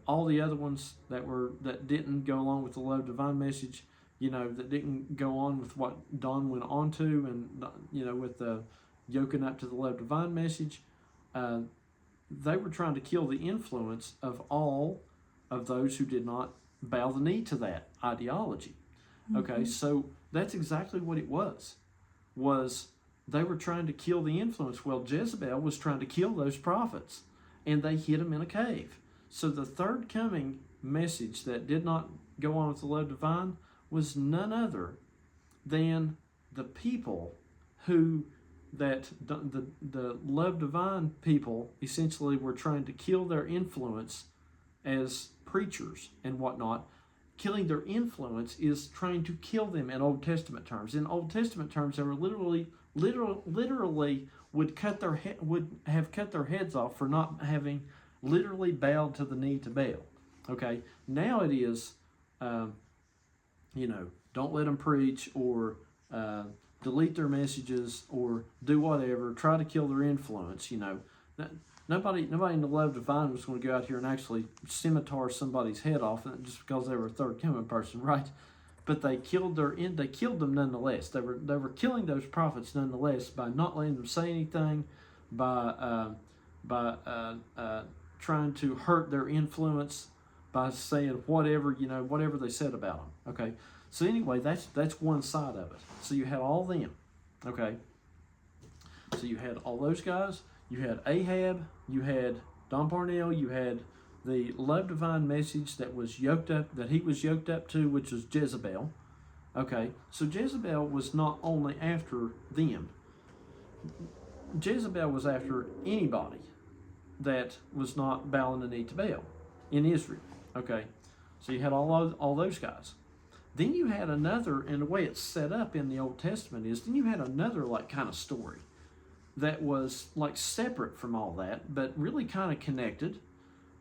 all the other ones that didn't go along with the love divine message, that didn't go on with what Don went on to, and with the yoking up to the love divine message. They were trying to kill the influence of all of those who did not bow the knee to that ideology. Okay, so that's exactly what it was they were trying to kill the influence. Well, Jezebel was trying to kill those prophets, and they hid them in a cave. So the third coming message that did not go on with the love divine was none other than the people the love divine people essentially were trying to kill their influence as preachers and whatnot. Killing their influence is trying to kill them in Old Testament terms. In Old Testament terms, they were literally would have cut their heads off for not having literally bowed to the knee to Baal. Okay, now it is, don't let them preach, or delete their messages, or do whatever, try to kill their influence. Nobody in the love divine was going to go out here and actually scimitar somebody's head off just because they were a third coming person, right? But they killed them nonetheless. They were killing those prophets nonetheless by not letting them say anything, by trying to hurt their influence, by saying whatever they said about them. Okay, so anyway, that's one side of it. So you had all them. Okay, so you had all those guys. You had Ahab. You had Don Parnell. You had the love divine message that he was yoked up to, which was Jezebel. Okay, so Jezebel was not only after them. Jezebel was after anybody that was not bowing the knee to Baal in Israel. Okay, so you had all those guys. Then you had another, and the way it's set up in the Old Testament is, then you had another kind of story that was separate from all that, but really kind of connected.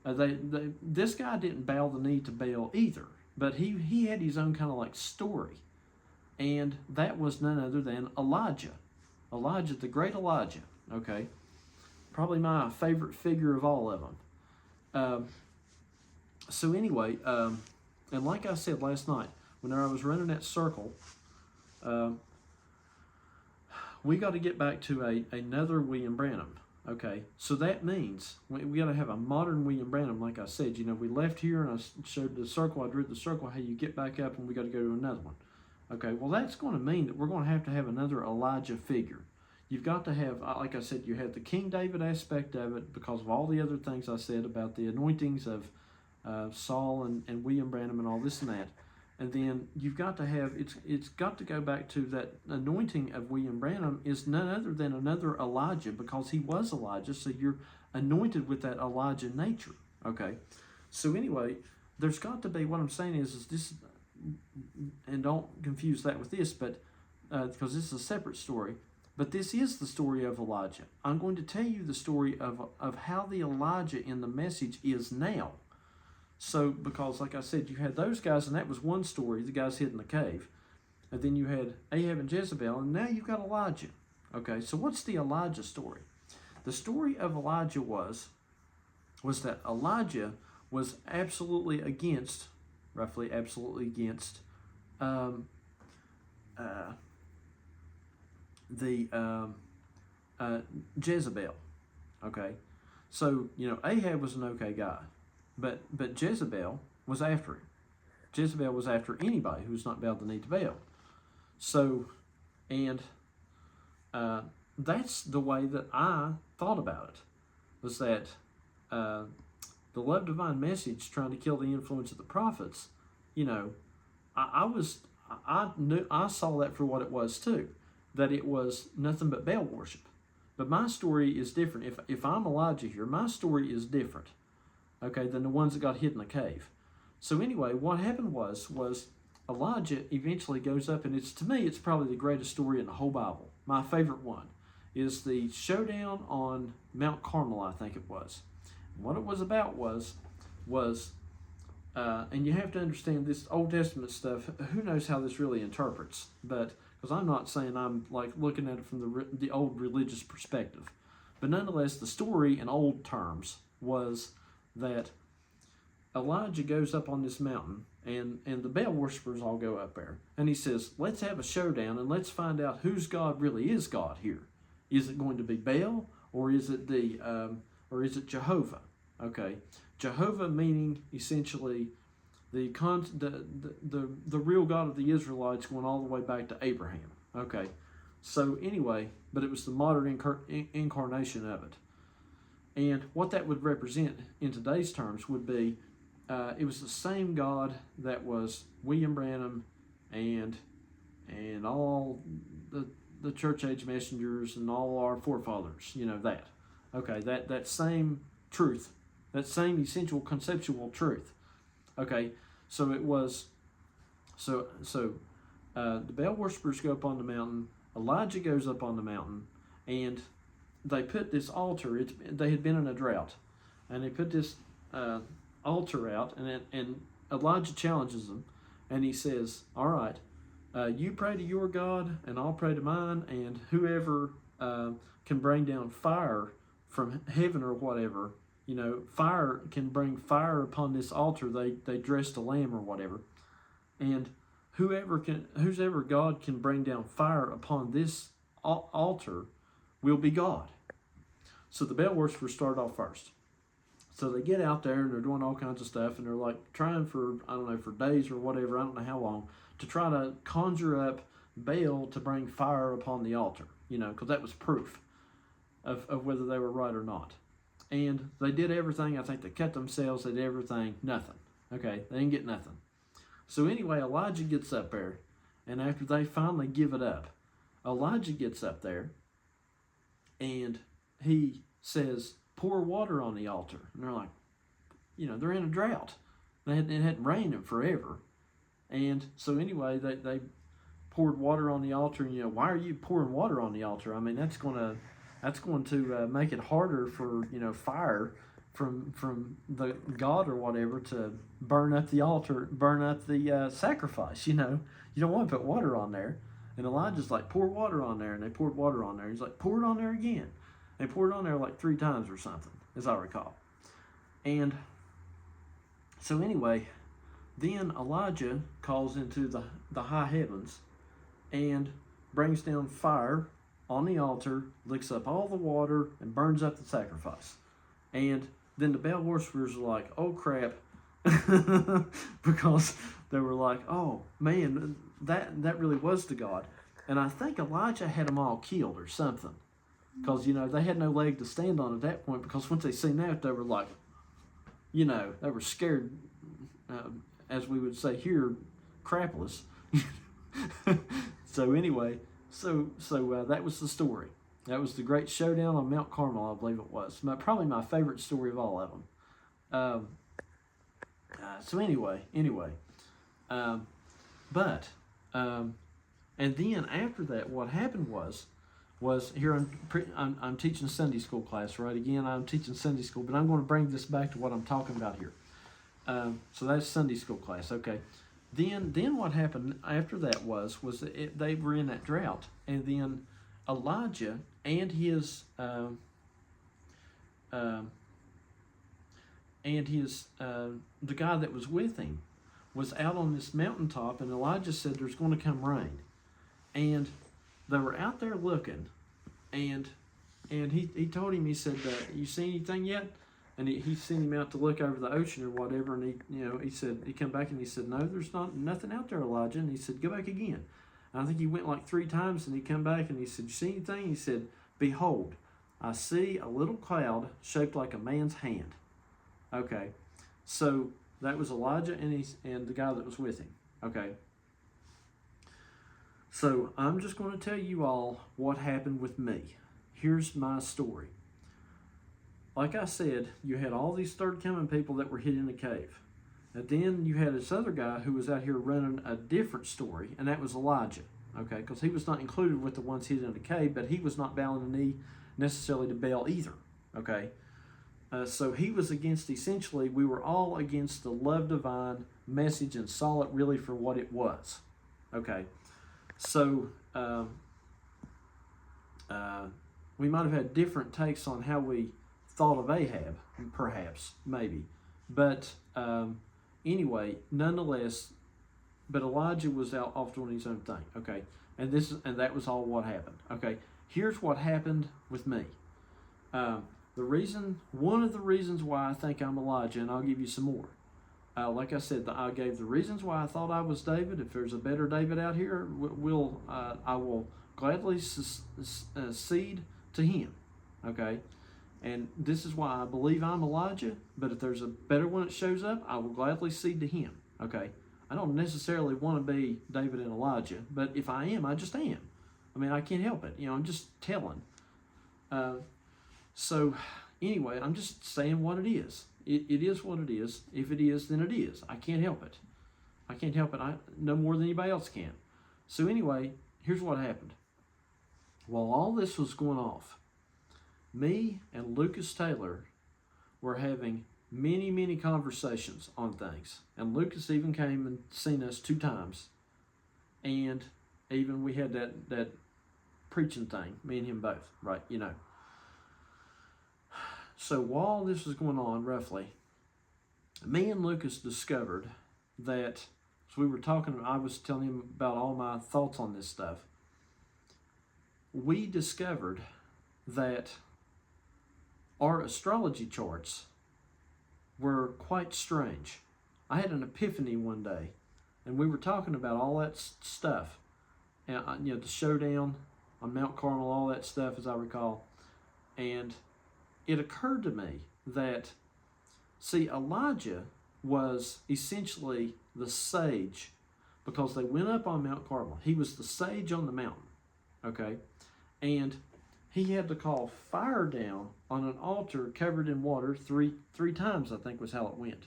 This guy didn't bow the knee to Baal either, but he had his own kind of story, and that was none other than Elijah, the great Elijah. Okay, probably my favorite figure of all of them. So anyway, and like I said last night, when I was running that circle, we got to get back to another William Branham. Okay, so that means we got to have a modern William Branham. Like I said, we left here and I showed the circle, I drew the circle, how you get back up, and we got to go to another one. Okay, well, that's going to mean that we're going to have another Elijah figure. You've got to have, like I said, you have the King David aspect of it because of all the other things I said about the anointings of Saul and William Branham and all this and that. And then you've got to have, it's got to go back to that anointing of William Branham is none other than another Elijah, because he was Elijah, so you're anointed with that Elijah nature. Okay, so anyway, there's got to be, what I'm saying is this, and don't confuse that with this, but because this is a separate story, but this is the story of Elijah. I'm going to tell you the story of how the Elijah in the message is now. So, because like I said, you had those guys, and that was one story, the guys hid in the cave. And then you had Ahab and Jezebel, and now you've got Elijah. Okay, so what's the Elijah story? The story of Elijah was that Elijah was roughly absolutely against Jezebel. Okay, so, Ahab was an okay guy. But Jezebel was after him. Jezebel was after anybody who was not bowed the knee to Baal. So, and that's the way that I thought about it, was that the love divine message trying to kill the influence of the prophets, I saw that for what it was too, that it was nothing but Baal worship. But my story is different. If I'm Elijah here, my story is different. Okay, than the ones that got hid in the cave. So anyway, what happened was Elijah eventually goes up, and to me, it's probably the greatest story in the whole Bible. My favorite one is the showdown on Mount Carmel, I think it was. And what it was about was and you have to understand this Old Testament stuff. Who knows how this really interprets? But because I'm not saying I'm like looking at it from the old religious perspective, but nonetheless, the story in old terms was that Elijah goes up on this mountain, and the Baal worshippers all go up there, and he says, "Let's have a showdown, and let's find out whose God really is God here. Is it going to be Baal, or is it Jehovah?" Okay, Jehovah meaning essentially the real God of the Israelites, going all the way back to Abraham. Okay, so anyway, but it was the modern incarnation of it, and what that would represent in today's terms would be it was the same God that was William Branham and all the church age messengers and all our forefathers. You know that. Okay, that same truth, that same essential conceptual truth. Okay, so it was the Baal worshippers go up on the mountain. Elijah goes up on the mountain, and they put this altar. They had been in a drought, and they put this altar out, and Elijah challenges them, and he says, "All right, you pray to your God, and I'll pray to mine, and whoever can bring down fire from heaven or whatever, you know, fire can bring fire upon this altar. They dressed a lamb or whatever, and whoever God can bring down fire upon this altar will be God." So the Baal worshippers start off first. So they get out there and they're doing all kinds of stuff, and they're like trying for, I don't know, for days or whatever, I don't know how long, to try to conjure up Baal to bring fire upon the altar, you know, because that was proof of whether they were right or not. And they did everything. I think they cut themselves, they did everything, nothing. Okay, they didn't get nothing. So anyway, Elijah gets up there, and after they finally give it up, Elijah gets up there, and he says, "Pour water on the altar." And they're like, you know, they're in a drought. It hadn't rained in forever. And so anyway, they poured water on the altar. And, you know, why are you pouring water on the altar? I mean, that's going to make it harder for, you know, fire from the God or whatever to burn up the altar, burn up the sacrifice. You know, you don't want to put water on there. And Elijah's like, "Pour water on there," and they poured water on there. He's like, "Pour it on there again." They poured it on there like 3 times or something, as I recall. And so anyway, then Elijah calls into the high heavens and brings down fire on the altar, licks up all the water, and burns up the sacrifice. And then the Baal worshippers are like, "Oh crap," because they were like, "Oh man, that really was the God." And I think Elijah had them all killed or something. Because, you know, they had no leg to stand on at that point, because once they seen that, they were like, you know, they were scared, as we would say here, crapless. So anyway, so that was the story. That was the great showdown on Mount Carmel, I believe it was. Probably my favorite story of all of them. So anyway, and then after that, what happened was here I'm teaching Sunday school class, right? Again, I'm teaching Sunday school, but I'm going to bring this back to what I'm talking about here. So that's Sunday school class, okay. Then what happened after that was that they were in that drought, and then Elijah and his the guy that was with him was out on this mountaintop, and Elijah said there's going to come rain, and they were out there looking, and he told him, he said, "You see anything yet?" And he sent him out to look over the ocean or whatever, and he said, he came back and he said, "No, there's nothing out there, Elijah." And he said, "Go back again." And I think he went like 3 times, and he came back and he said, "You see anything?" He said, "Behold, I see a little cloud shaped like a man's hand." Okay, so that was Elijah and the guy that was with him. Okay. So I'm just going to tell you all what happened with me. Here's my story. Like I said, you had all these third coming people that were hid in a cave. And then you had this other guy who was out here running a different story, and that was Elijah. Okay, because he was not included with the ones hid in the cave, but he was not bowing the knee necessarily to Baal either. Okay, So he was against, essentially, we were all against the love divine message and saw it really for what it was. Okay. So we might have had different takes on how we thought of Ahab, perhaps, maybe. But anyway, nonetheless, but Elijah was out off doing his own thing. Okay. And that was all what happened. Okay. Here's what happened with me. One of the reasons why I think I'm Elijah, and I'll give you some more. Like I said, I gave the reasons why I thought I was David. If there's a better David out here, I will gladly cede to him. Okay, and this is why I believe I'm Elijah. But if there's a better one that shows up, I will gladly cede to him. Okay, I don't necessarily want to be David and Elijah, but if I am, I just am. I mean, I can't help it. I'm just telling. So anyway, I'm just saying what it is. It is what it is. If it is, then it is. I can't help it. I can't help it. I no more than anybody else can. So anyway, here's what happened. While all this was going off, me and Lucas Taylor were having many, many conversations on things. And Lucas even came and seen us 2 times. And even we had that preaching thing, me and him both, right? So while this was going on, roughly, me and Lucas discovered that, as we were talking, I was telling him about all my thoughts on this stuff. We discovered that our astrology charts were quite strange. I had an epiphany one day, and we were talking about all that stuff, and the showdown on Mount Carmel, all that stuff, as I recall, and it occurred to me that, see, Elijah was essentially the sage because they went up on Mount Carmel. He was the sage on the mountain, okay? And he had to call fire down on an altar covered in water three times, I think was how it went.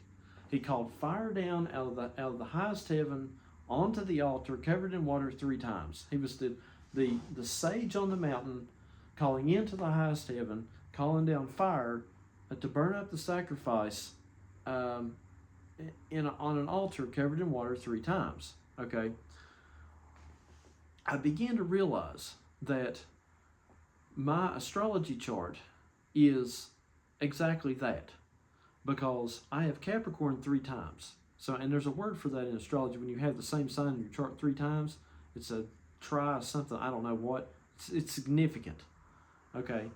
He called fire down out of the highest heaven onto the altar covered in water 3 times. He was the sage on the mountain calling into the highest heaven, calling down fire to burn up the sacrifice on an altar covered in water 3 times. Okay. I began to realize that my astrology chart is exactly that, because I have Capricorn 3 times. So, and there's a word for that in astrology. When you have the same sign in your chart 3 times, it's a something, I don't know what. It's significant. Okay.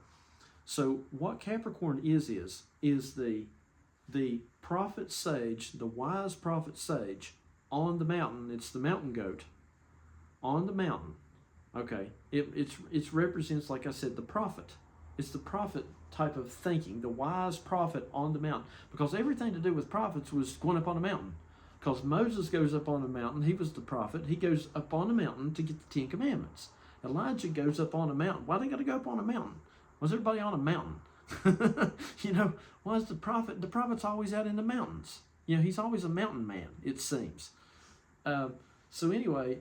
So what Capricorn is the prophet sage, the wise prophet sage on the mountain. It's the mountain goat on the mountain. Okay, it represents, like I said, the prophet. It's the prophet type of thinking, the wise prophet on the mountain, because everything to do with prophets was going up on a mountain. Because Moses goes up on a mountain, he was the prophet. He goes up on a mountain to get the 10 Commandments. Elijah goes up on a mountain. Why they got to go up on a mountain? Was everybody on a mountain? Why is the prophet? The prophet's always out in the mountains. He's always a mountain man, it seems. So anyway,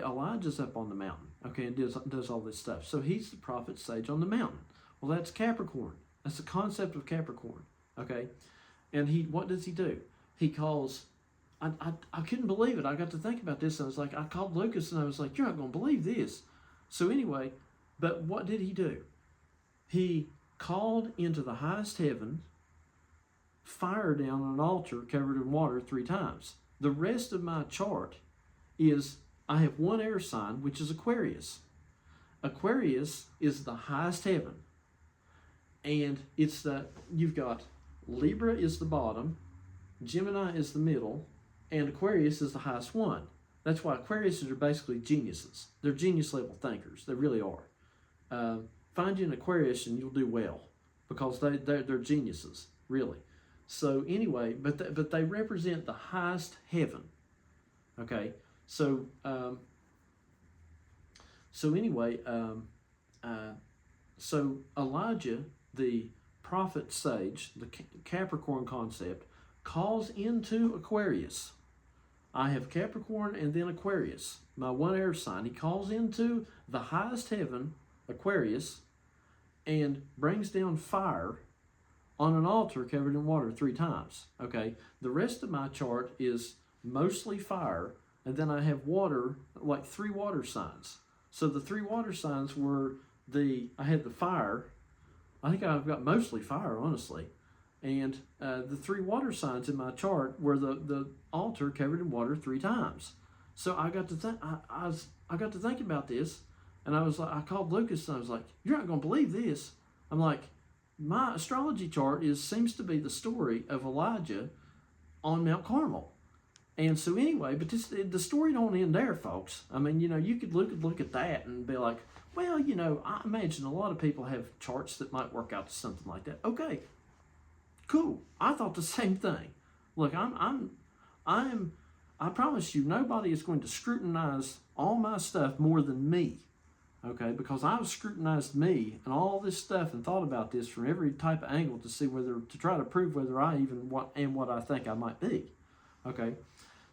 Elijah's up on the mountain, okay, and does all this stuff. So he's the prophet sage on the mountain. Well, that's Capricorn. That's the concept of Capricorn, okay. And what does he do? He calls. I couldn't believe it. I got to think about this, and I was like, I called Lucas, and I was like, you're not going to believe this. So anyway, but what did he do? He called into the highest heaven, fire down on an altar covered in water 3 times. The rest of my chart is, I have one air sign, which is Aquarius. Aquarius is the highest heaven. And you've got Libra is the bottom, Gemini is the middle, and Aquarius is the highest one. That's why Aquariuses are basically geniuses. They're genius level thinkers. They really are. Find you an Aquarius and you'll do well, because they're geniuses, really. So anyway, but they represent the highest heaven. Okay, so anyway, so Elijah, the prophet sage, the Capricorn concept, calls into Aquarius. I have Capricorn and then Aquarius, my one air sign. He calls into the highest heaven Aquarius, and brings down fire on an altar covered in water 3 times. Okay, the rest of my chart is mostly fire, and then I have water, like 3 water signs. So the 3 water signs were I had the fire. I think I've got mostly fire, honestly. And the 3 water signs in my chart were the altar covered in water 3 times. So I got to think. I got to think about this, and I was like, I called Lucas, and I was like, "You're not going to believe this." I'm like, my astrology chart seems to be the story of Elijah on Mount Carmel. And so anyway, but the story don't end there, folks. I mean, you could look at that and be like, well, I imagine a lot of people have charts that might work out to something like that. Okay, cool. I thought the same thing. Look, I promise you, nobody is going to scrutinize all my stuff more than me. Okay, because I've scrutinized me and all this stuff and thought about this from every type of angle to try to prove whether I even what I think I might be. Okay,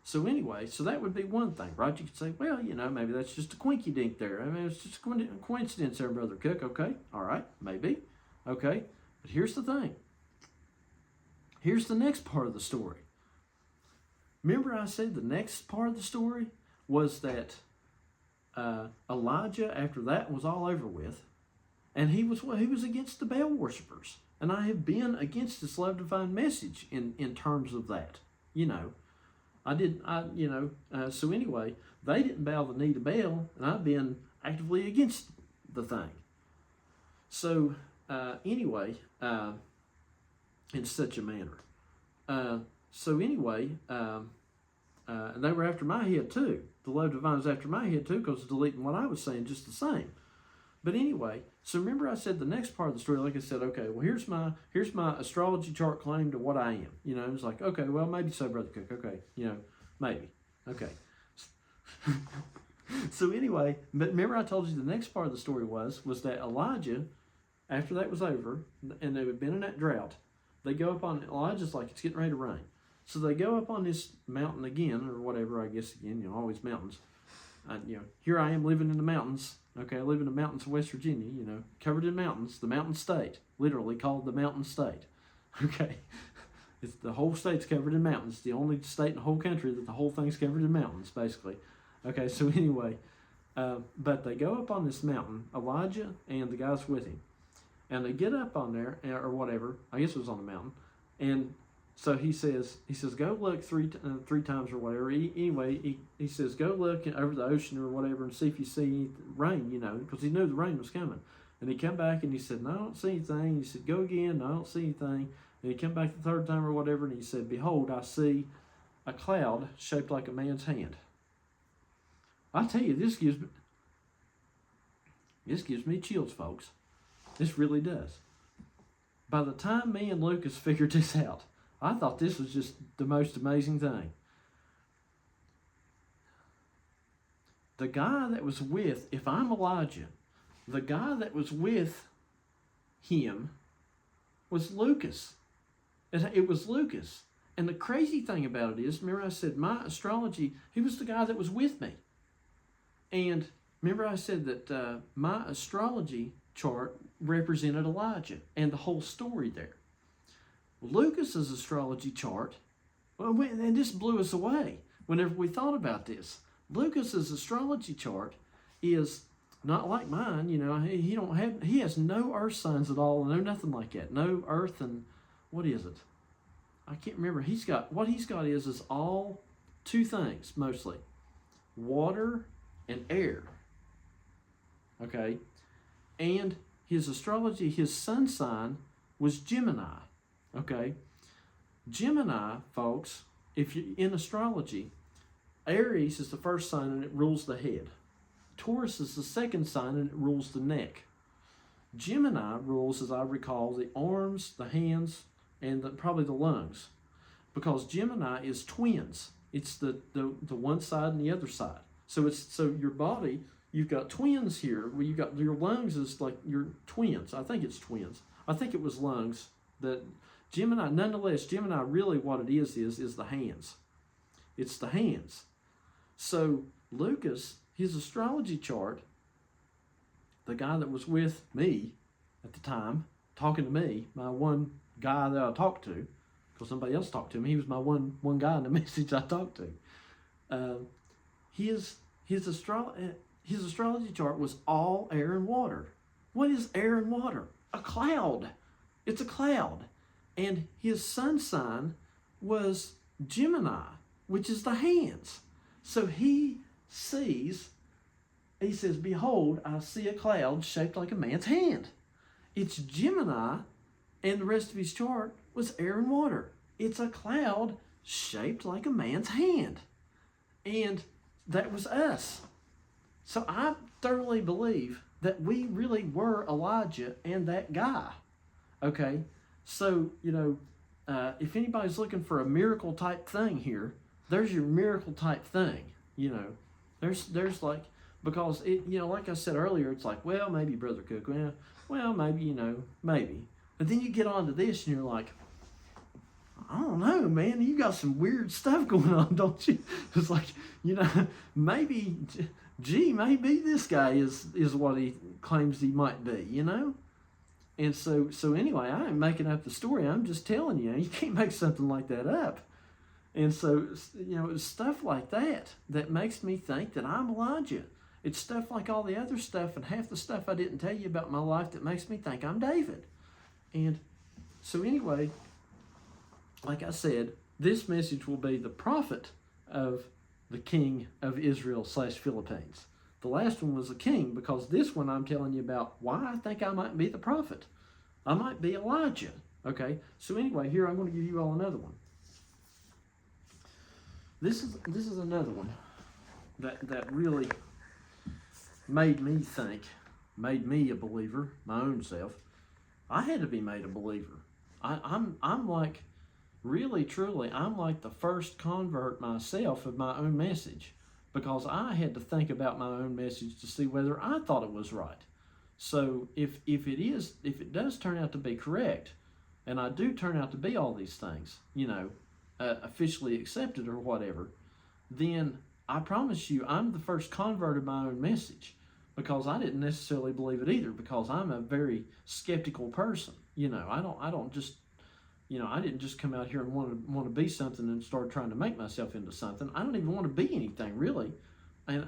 so anyway, so that would be one thing, right? You could say, well, maybe that's just a quinky dink there. I mean, it's just a coincidence there, Brother Cook. Okay, all right, maybe. Okay, but here's the thing. Here's the next part of the story. Remember I said the next part of the story was that Elijah, after that was all over with, and he was against the Baal worshippers. And I have been against this love divine message in terms of that. So anyway, they didn't bow the knee to Baal, and I've been actively against the thing. So anyway, in such a manner. And they were after my head too. The love divine was after my head too, because it's deleting what I was saying just the same. But anyway, so remember I said the next part of the story, like I said, okay, well here's my astrology chart claim to what I am. It was like, okay, well maybe so, Brother Cook. Okay, maybe. Okay. So anyway, but remember I told you the next part of the story was that Elijah, after that was over, and they had been in that drought, they go up on, Elijah's like, it's getting ready to rain. So they go up on this mountain again, or whatever, I guess again, always mountains. Here I am living in the mountains. Okay, I live in the mountains of West Virginia, covered in mountains, the mountain state, literally called the mountain state. Okay, the whole state's covered in mountains. It's the only state in the whole country that the whole thing's covered in mountains, basically. Okay, so anyway, but they go up on this mountain, Elijah and the guys with him, and they get up on there, or whatever, I guess it was on the mountain, and so he says, go look three times or whatever. He says, go look over the ocean or whatever and see if you see rain, because he knew the rain was coming. And he came back and he said, no, I don't see anything. He said, go again. No, I don't see anything. And he came back the 3rd time or whatever, and he said, behold, I see a cloud shaped like a man's hand. I tell you, this gives me chills, folks. This really does. By the time me and Lucas figured this out, I thought this was just the most amazing thing. The guy that was with, if I'm Elijah, the guy that was with him was Lucas. It was Lucas. And the crazy thing about it is, remember I said my astrology, he was the guy that was with me. And remember I said that my astrology chart represented Elijah and the whole story there. Lucas's astrology chart, and this blew us away whenever we thought about this. Lucas's astrology chart is not like mine. He has no earth signs at all, no nothing like that. No earth and what is it? I can't remember. What he's got is all 2 things mostly, water and air. Okay, and his astrology, his sun sign was Gemini. Okay, Gemini, folks, if you in astrology, Aries is the first sign and it rules the head. Taurus is the second sign and it rules the neck. Gemini rules, as I recall, the arms, the hands, and probably the lungs, because Gemini is twins. It's the one side and the other side. So your body, you've got twins here. Well, you got your lungs is like your twins. I think it's twins. I think it was lungs that. Gemini, nonetheless, Gemini really what it is the hands. It's the hands. So Lucas, his astrology chart the guy that was with me at the time, talking to me, my one guy that I talked to, because somebody else talked to him, he was my one guy in the message I talked to. His astrology chart was all air and water. What is air and water? A cloud. It's a cloud. And his sun sign was Gemini, which is the hands. So he says, behold, I see a cloud shaped like a man's hand. It's Gemini, and the rest of his chart was air and water. It's a cloud shaped like a man's hand. And that was us. So I thoroughly believe that we really were Elijah and that guy. Okay? So, if anybody's looking for a miracle type thing here, there's your miracle type thing. There's like, because it, like I said earlier, it's like, well, maybe Brother Cook, well, maybe, maybe. But then you get onto this and you're like, I don't know, man, you got some weird stuff going on, don't you? It's like, maybe, maybe this guy is what he claims he might be, And so anyway, I ain't making up the story. I'm just telling you, you can't make something like that up. And so, it's stuff like that makes me think that I'm Elijah. It's stuff like all the other stuff and half the stuff I didn't tell you about my life that makes me think I'm David. And so anyway, like I said, this message will be the prophet of the king of Israel / Philippines. The last one was a king, because this one I'm telling you about why I think I might be the prophet. I might be Elijah. Okay, so anyway, here I'm going to give you all another one. This is another one that really made me think, made me a believer, my own self. I had to be made a believer. I'm like, really, truly, I'm like the first convert myself of my own message, because I had to think about my own message to see whether I thought it was right. So if it does turn out to be correct, and I do turn out to be all these things, officially accepted or whatever, then I promise you I'm the first convert of my own message, because I didn't necessarily believe it either, because I'm a very skeptical person. I don't just, I didn't just come out here and want to be something and start trying to make myself into something. I don't even want to be anything really, and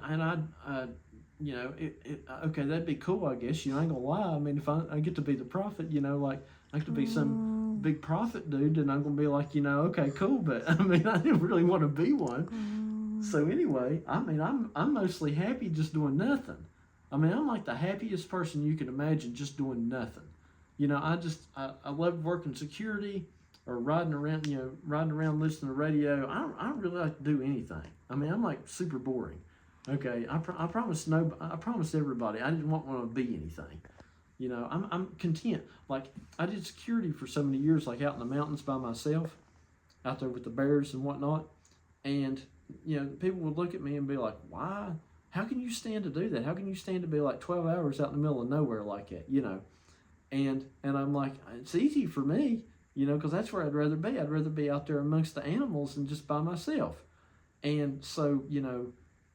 okay, that'd be cool, I guess. I ain't gonna lie. I mean, if I get to be the prophet, like I get to be some big prophet dude, then I'm gonna be like, okay, cool. But I mean, I didn't really want to be one. So anyway, I mean, I'm mostly happy just doing nothing. I mean, I'm like the happiest person you can imagine just doing nothing. I love working security or riding around listening to radio. I don't really like to do anything. I mean, I'm like super boring. Okay, I promise everybody I didn't want to be anything. I'm content. Like, I did security for so many years, like out in the mountains by myself, out there with the bears and whatnot. And people would look at me and be like, "Why? How can you stand to do that? How can you stand to be like 12 hours out in the middle of nowhere like that?" And I'm like, it's easy for me, because that's where I'd rather be. I'd rather be out there amongst the animals than just by myself. And so,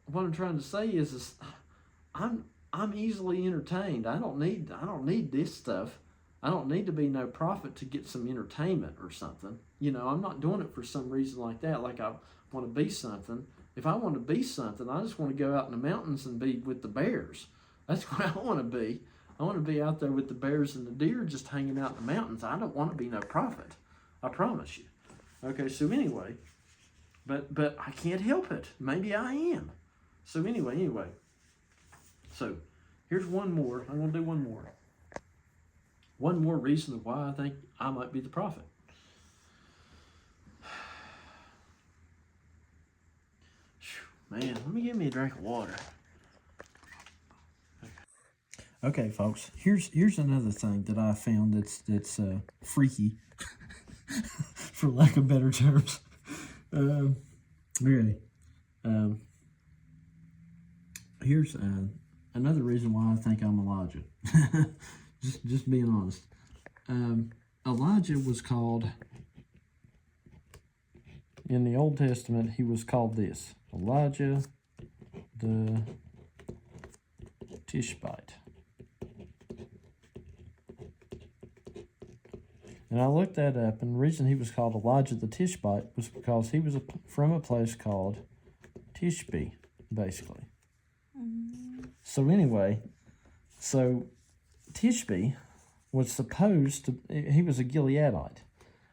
what I'm trying to say is I'm easily entertained. I don't need this stuff. I don't need to be no prophet to get some entertainment or something. I'm not doing it for some reason like that, like I want to be something. If I want to be something, I just want to go out in the mountains and be with the bears. That's what I want to be. I want to be out there with the bears and the deer just hanging out in the mountains. I don't want to be no prophet. I promise you. Okay, so anyway, but I can't help it. Maybe I am. So anyway. So here's one more. I'm going to do one more. One more reason of why I think I might be the prophet. Man, let me get me a drink of water. Okay, folks. Here's another thing that I found that's freaky, for lack of better terms. Okay. Here's another reason why I think I'm Elijah. just being honest. Elijah was called, in the Old Testament, he was called this: Elijah the Tishbite. And I looked that up, and the reason he was called Elijah the Tishbite was because he was from a place called Tishbe, basically. So anyway, Tishbe was supposed to, he was a Gileadite.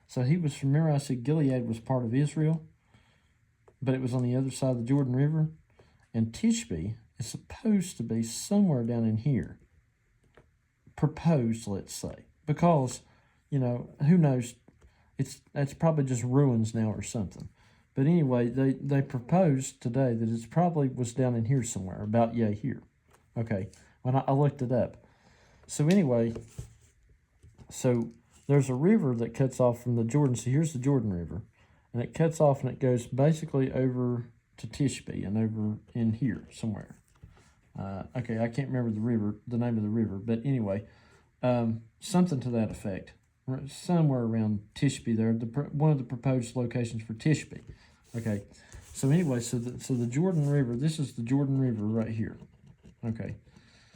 So he was from, remember I said Gilead was part of Israel, but it was on the other side of the Jordan River. And Tishbe is supposed to be somewhere down in here. Proposed, let's say. Because, who knows, it's probably just ruins now or something. But anyway, they proposed today that it probably was down in here somewhere, about here. Okay, when I looked it up. So anyway, there's a river that cuts off from the Jordan. So here's the Jordan River. And it cuts off and it goes basically over to Tishbe and over in here somewhere. Okay, I can't remember the name of the river. But anyway, something to that effect. Somewhere around Tishbe there, one of the proposed locations for Tishbe. Okay, so anyway, so the Jordan River, this is the Jordan River right here. Okay,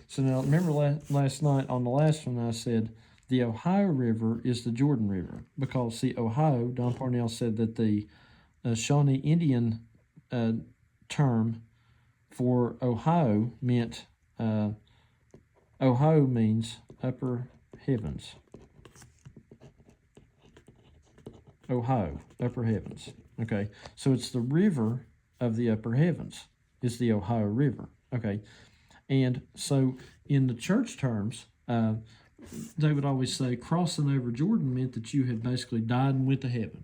so now remember last night on the last one I said the Ohio River is the Jordan River because, see, Ohio, Don Parnell said that the Shawnee Indian term for Ohio meant, Ohio means upper heavens. Ohio, upper heavens. Okay, so it's the river of the upper heavens is the Ohio River. Okay, and so in the church terms, they would always say crossing over Jordan meant that you had basically died and went to heaven.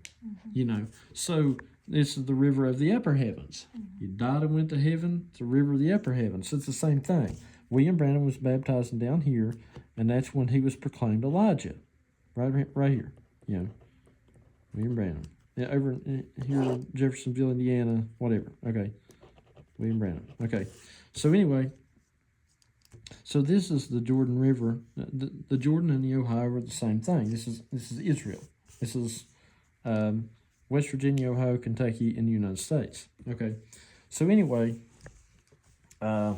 So this is the river of the upper heavens. You died and went to heaven. It's the river of the upper heavens. So it's the same thing. William Branham was baptizing down here, and that's when he was proclaimed Elijah, right here. William Branham. Yeah, over here in Jeffersonville, Indiana, whatever. Okay, William Branham. Okay, so anyway, so this is the Jordan River. The Jordan and the Ohio are the same thing. This is Israel. This is West Virginia, Ohio, Kentucky, and the United States. Okay, so anyway, me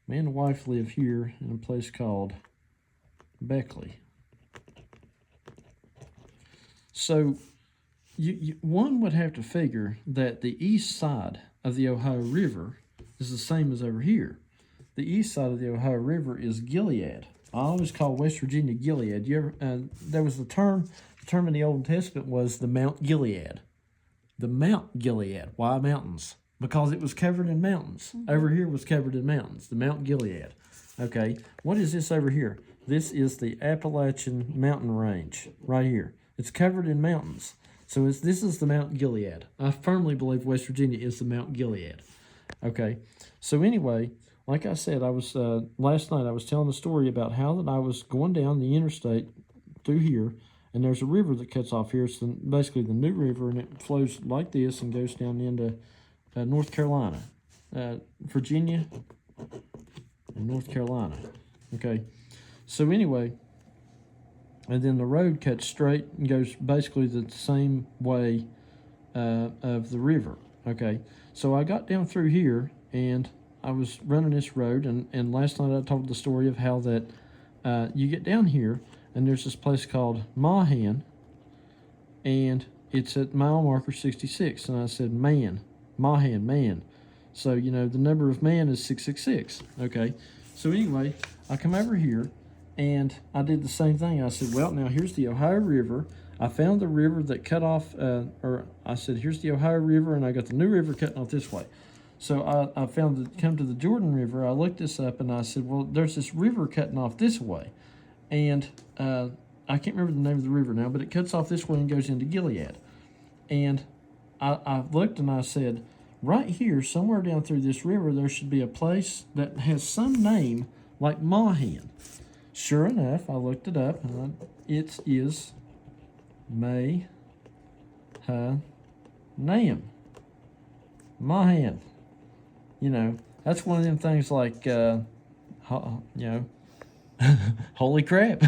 and the wife live here in a place called Beckley. So one would have to figure that the east side of the Ohio River is the same as over here. The east side of the Ohio River is Gilead. I always call West Virginia Gilead. There was the term in the Old Testament was the Mount Gilead. The Mount Gilead. Why mountains? Because it was covered in mountains. Over here was covered in mountains. The Mount Gilead. Okay, what is this over here? This is the Appalachian Mountain Range right here. It's covered in mountains. So this is the Mount Gilead. I firmly believe West Virginia is the Mount Gilead. Okay, so anyway, like I said, I was last night I was telling a story about how that I was going down the interstate through here, and there's a river that cuts off here. It's basically the New River, and it flows like this and goes down into North Carolina, Virginia, and North Carolina. Okay, so anyway, and then the road cuts straight and goes basically the same way of the river. Okay, so I got down through here, and I was running this road, and last night I told the story of how that you get down here, and there's this place called Mahan, and it's at mile marker 66, and I said, Mahan. So, the number of man is 666. Okay, so anyway, I come over here, and I did the same thing. I said, well, now here's the Ohio River. I found the river that cut off, I said, here's the Ohio River, and I got the New River cutting off this way. So I found come to the Jordan River. I looked this up, and I said, well, there's this river cutting off this way. And I can't remember the name of the river now, but it cuts off this way and goes into Gilead. And I looked, and I said, right here, somewhere down through this river, there should be a place that has some name like Mahan. Sure enough, I looked it up, and it is Mahan. Mahan. That's one of them things like, holy crap.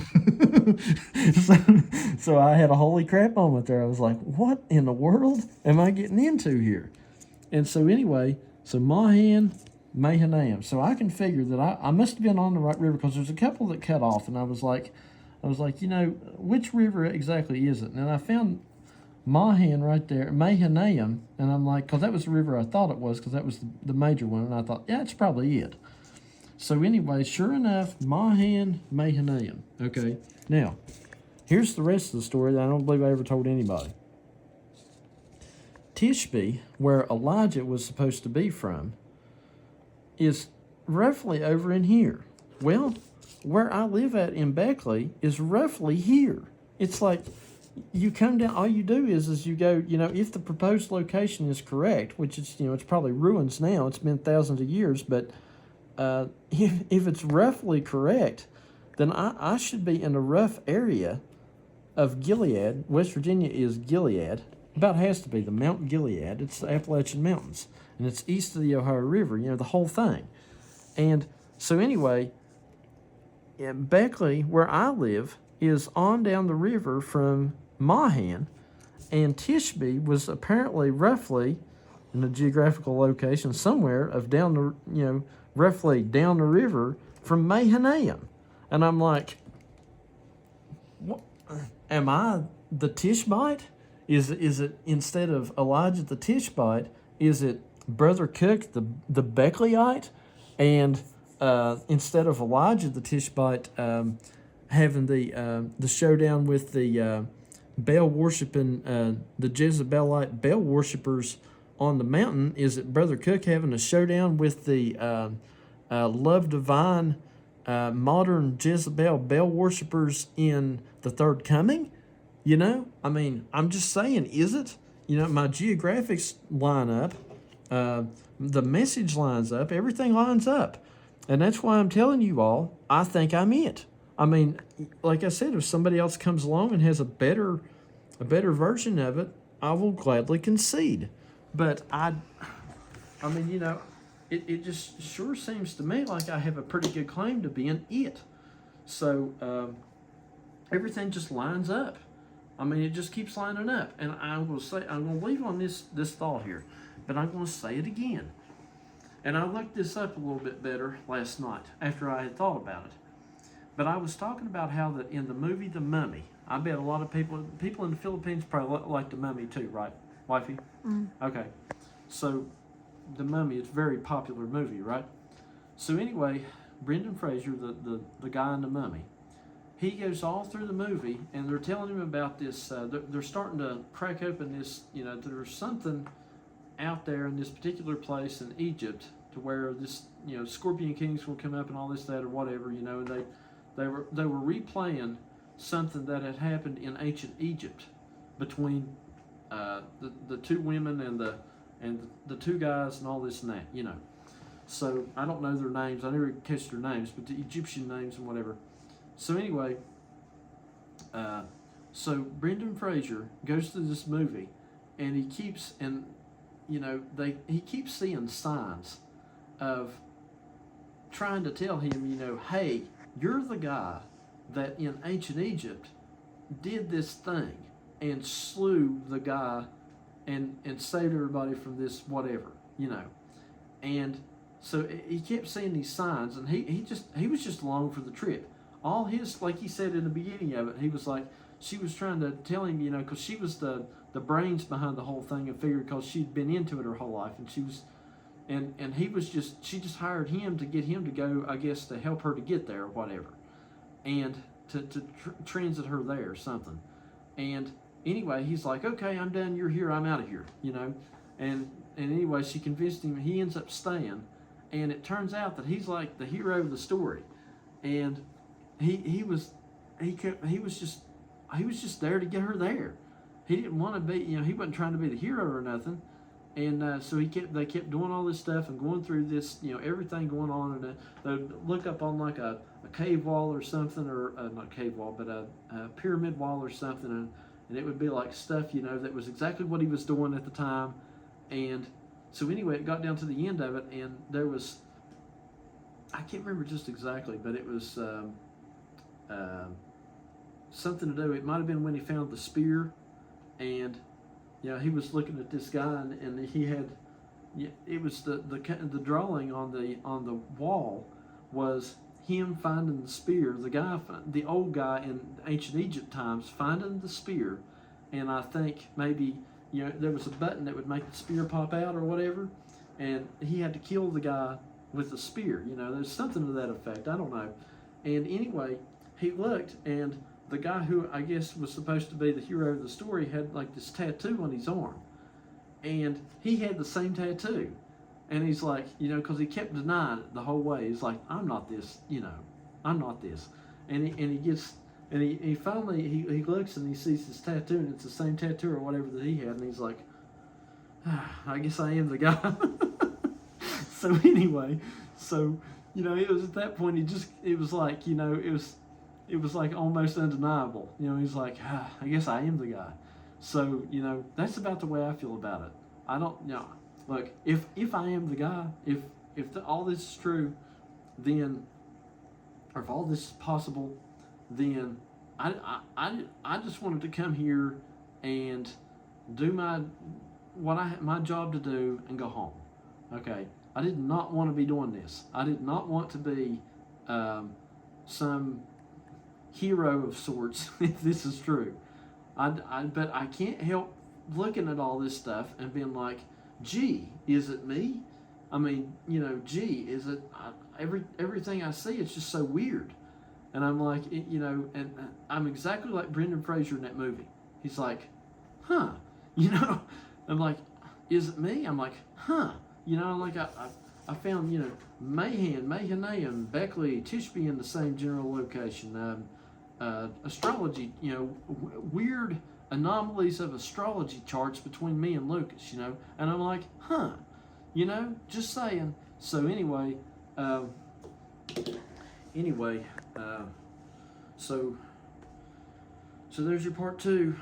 so I had a holy crap moment there. I was like, what in the world am I getting into here? And so anyway, Mahanaim. So I can figure that I must have been on the right river because there's a couple that cut off, and I was like, I was like, which river exactly is it? And I found Mahan right there, Mahanaim, and I'm like, because that was the river I thought it was, because that was the major one, and I thought, yeah, it's probably it. So anyway, sure enough, Mahan, Mahanaim. Okay, now, here's the rest of the story that I don't believe I ever told anybody. Tishbe, where Elijah was supposed to be from, is roughly over in here. Well, where I live at in Beckley is roughly here. It's like you come down, all you do is you go, if the proposed location is correct, which is, it's probably ruins now, it's been thousands of years, but if it's roughly correct, then I should be in a rough area of Gilead. West Virginia is Gilead. About has to be the Mount Gilead. It's the Appalachian Mountains, and it's east of the Ohio River, the whole thing. And so anyway, Beckley, where I live, is on down the river from Mahan, and Tishbe was apparently roughly in a geographical location somewhere of down the, roughly down the river from Mahanaim. And I'm like, what? Am I the Tishbite? Is it instead of Elijah the Tishbite, is it Brother Cook the Beckleyite? And instead of Elijah the Tishbite having the showdown with the Baal worshiping the Jezebelite Baal worshippers on the mountain, is it Brother Cook having a showdown with the love divine modern Jezebel Baal worshippers in the third coming? I'm just saying, is it? My geographics line up, the message lines up, everything lines up. And that's why I'm telling you all, I think I'm it. Like I said, if somebody else comes along and has a better version of it, I will gladly concede. But it just sure seems to me like I have a pretty good claim to being it. So everything just lines up. It just keeps lining up. And I'm going to leave on this thought here, but I'm going to say it again. And I looked this up a little bit better last night after I had thought about it. But I was talking about how that in the movie The Mummy, I bet a lot of people in the Philippines probably like The Mummy too, right, wifey? Mm. Okay. So The Mummy, it's a very popular movie, right? So anyway, Brendan Fraser, the guy in The Mummy, he goes all through the movie, and they're telling him about this. They're starting to crack open this, there's something out there in this particular place in Egypt to where this, Scorpion King's will come up and all this, that, or whatever, and they were replaying something that had happened in ancient Egypt between the two women and the two guys and all this and that, So I don't know their names. I never catch their names, but the Egyptian names and whatever. So anyway, so Brendan Fraser goes through this movie, and he keeps he keeps seeing signs of trying to tell him, hey, you're the guy that in ancient Egypt did this thing and slew the guy and saved everybody from this whatever, and so he kept seeing these signs, and he was just along for the trip. All his, like he said in the beginning of it, he was like, she was trying to tell him, because she was the brains behind the whole thing, and figured because she'd been into it her whole life, and she was, and he was she just hired him to get him to go, I guess, to help her to get there or whatever, and to transit her there or something. And anyway, he's like, okay, I'm done, you're here, I'm out of here, and anyway, she convinced him, he ends up staying, and it turns out that he's like the hero of the story, and he was just there to get her there. He didn't want to be, he wasn't trying to be the hero or nothing. And so they kept doing all this stuff and going through this, everything going on. And they'd look up on like a cave wall or something, or not cave wall, but a pyramid wall or something. And it would be like stuff, that was exactly what he was doing at the time. And so anyway, it got down to the end of it, and there was, I can't remember just exactly, but it was something to do. It might have been when he found the spear, and he was looking at this guy, and he had, it was the drawing on the wall was him finding the spear, the old guy in ancient Egypt times finding the spear, and I think maybe there was a button that would make the spear pop out or whatever, and he had to kill the guy with the spear. There's something to that effect. I don't know. And anyway, he looked, and the guy who I guess was supposed to be the hero of the story had like this tattoo on his arm, and he had the same tattoo. And he's like, because he kept denying it the whole way. He's like, I'm not this, I'm not this. And he finally he looks and he sees this tattoo, and it's the same tattoo or whatever that he had, and he's like, I guess I am the guy. So anyway, it was at that point it was like almost undeniable. He's like, I guess I am the guy. So that's about the way I feel about it. I don't Look, if I am the guy, if all this is true, then, or if all this is possible, then I just wanted to come here and do my job to do and go home. Okay, I did not want to be doing this. I did not want to be some hero of sorts if this is true. But I can't help looking at all this stuff and being like, gee, is it me? I mean, gee, is it everything I see? It's just so weird. And I'm like, and I'm exactly like Brendan Fraser in that movie. He's like, huh, I'm like, is it me? I'm like, huh, I'm like, I found, Mahanaim, Beckley, Tishbe in the same general location. Astrology, weird anomalies of astrology charts between me and Lucas, and I'm like, huh, just saying. So anyway, so there's your part 2.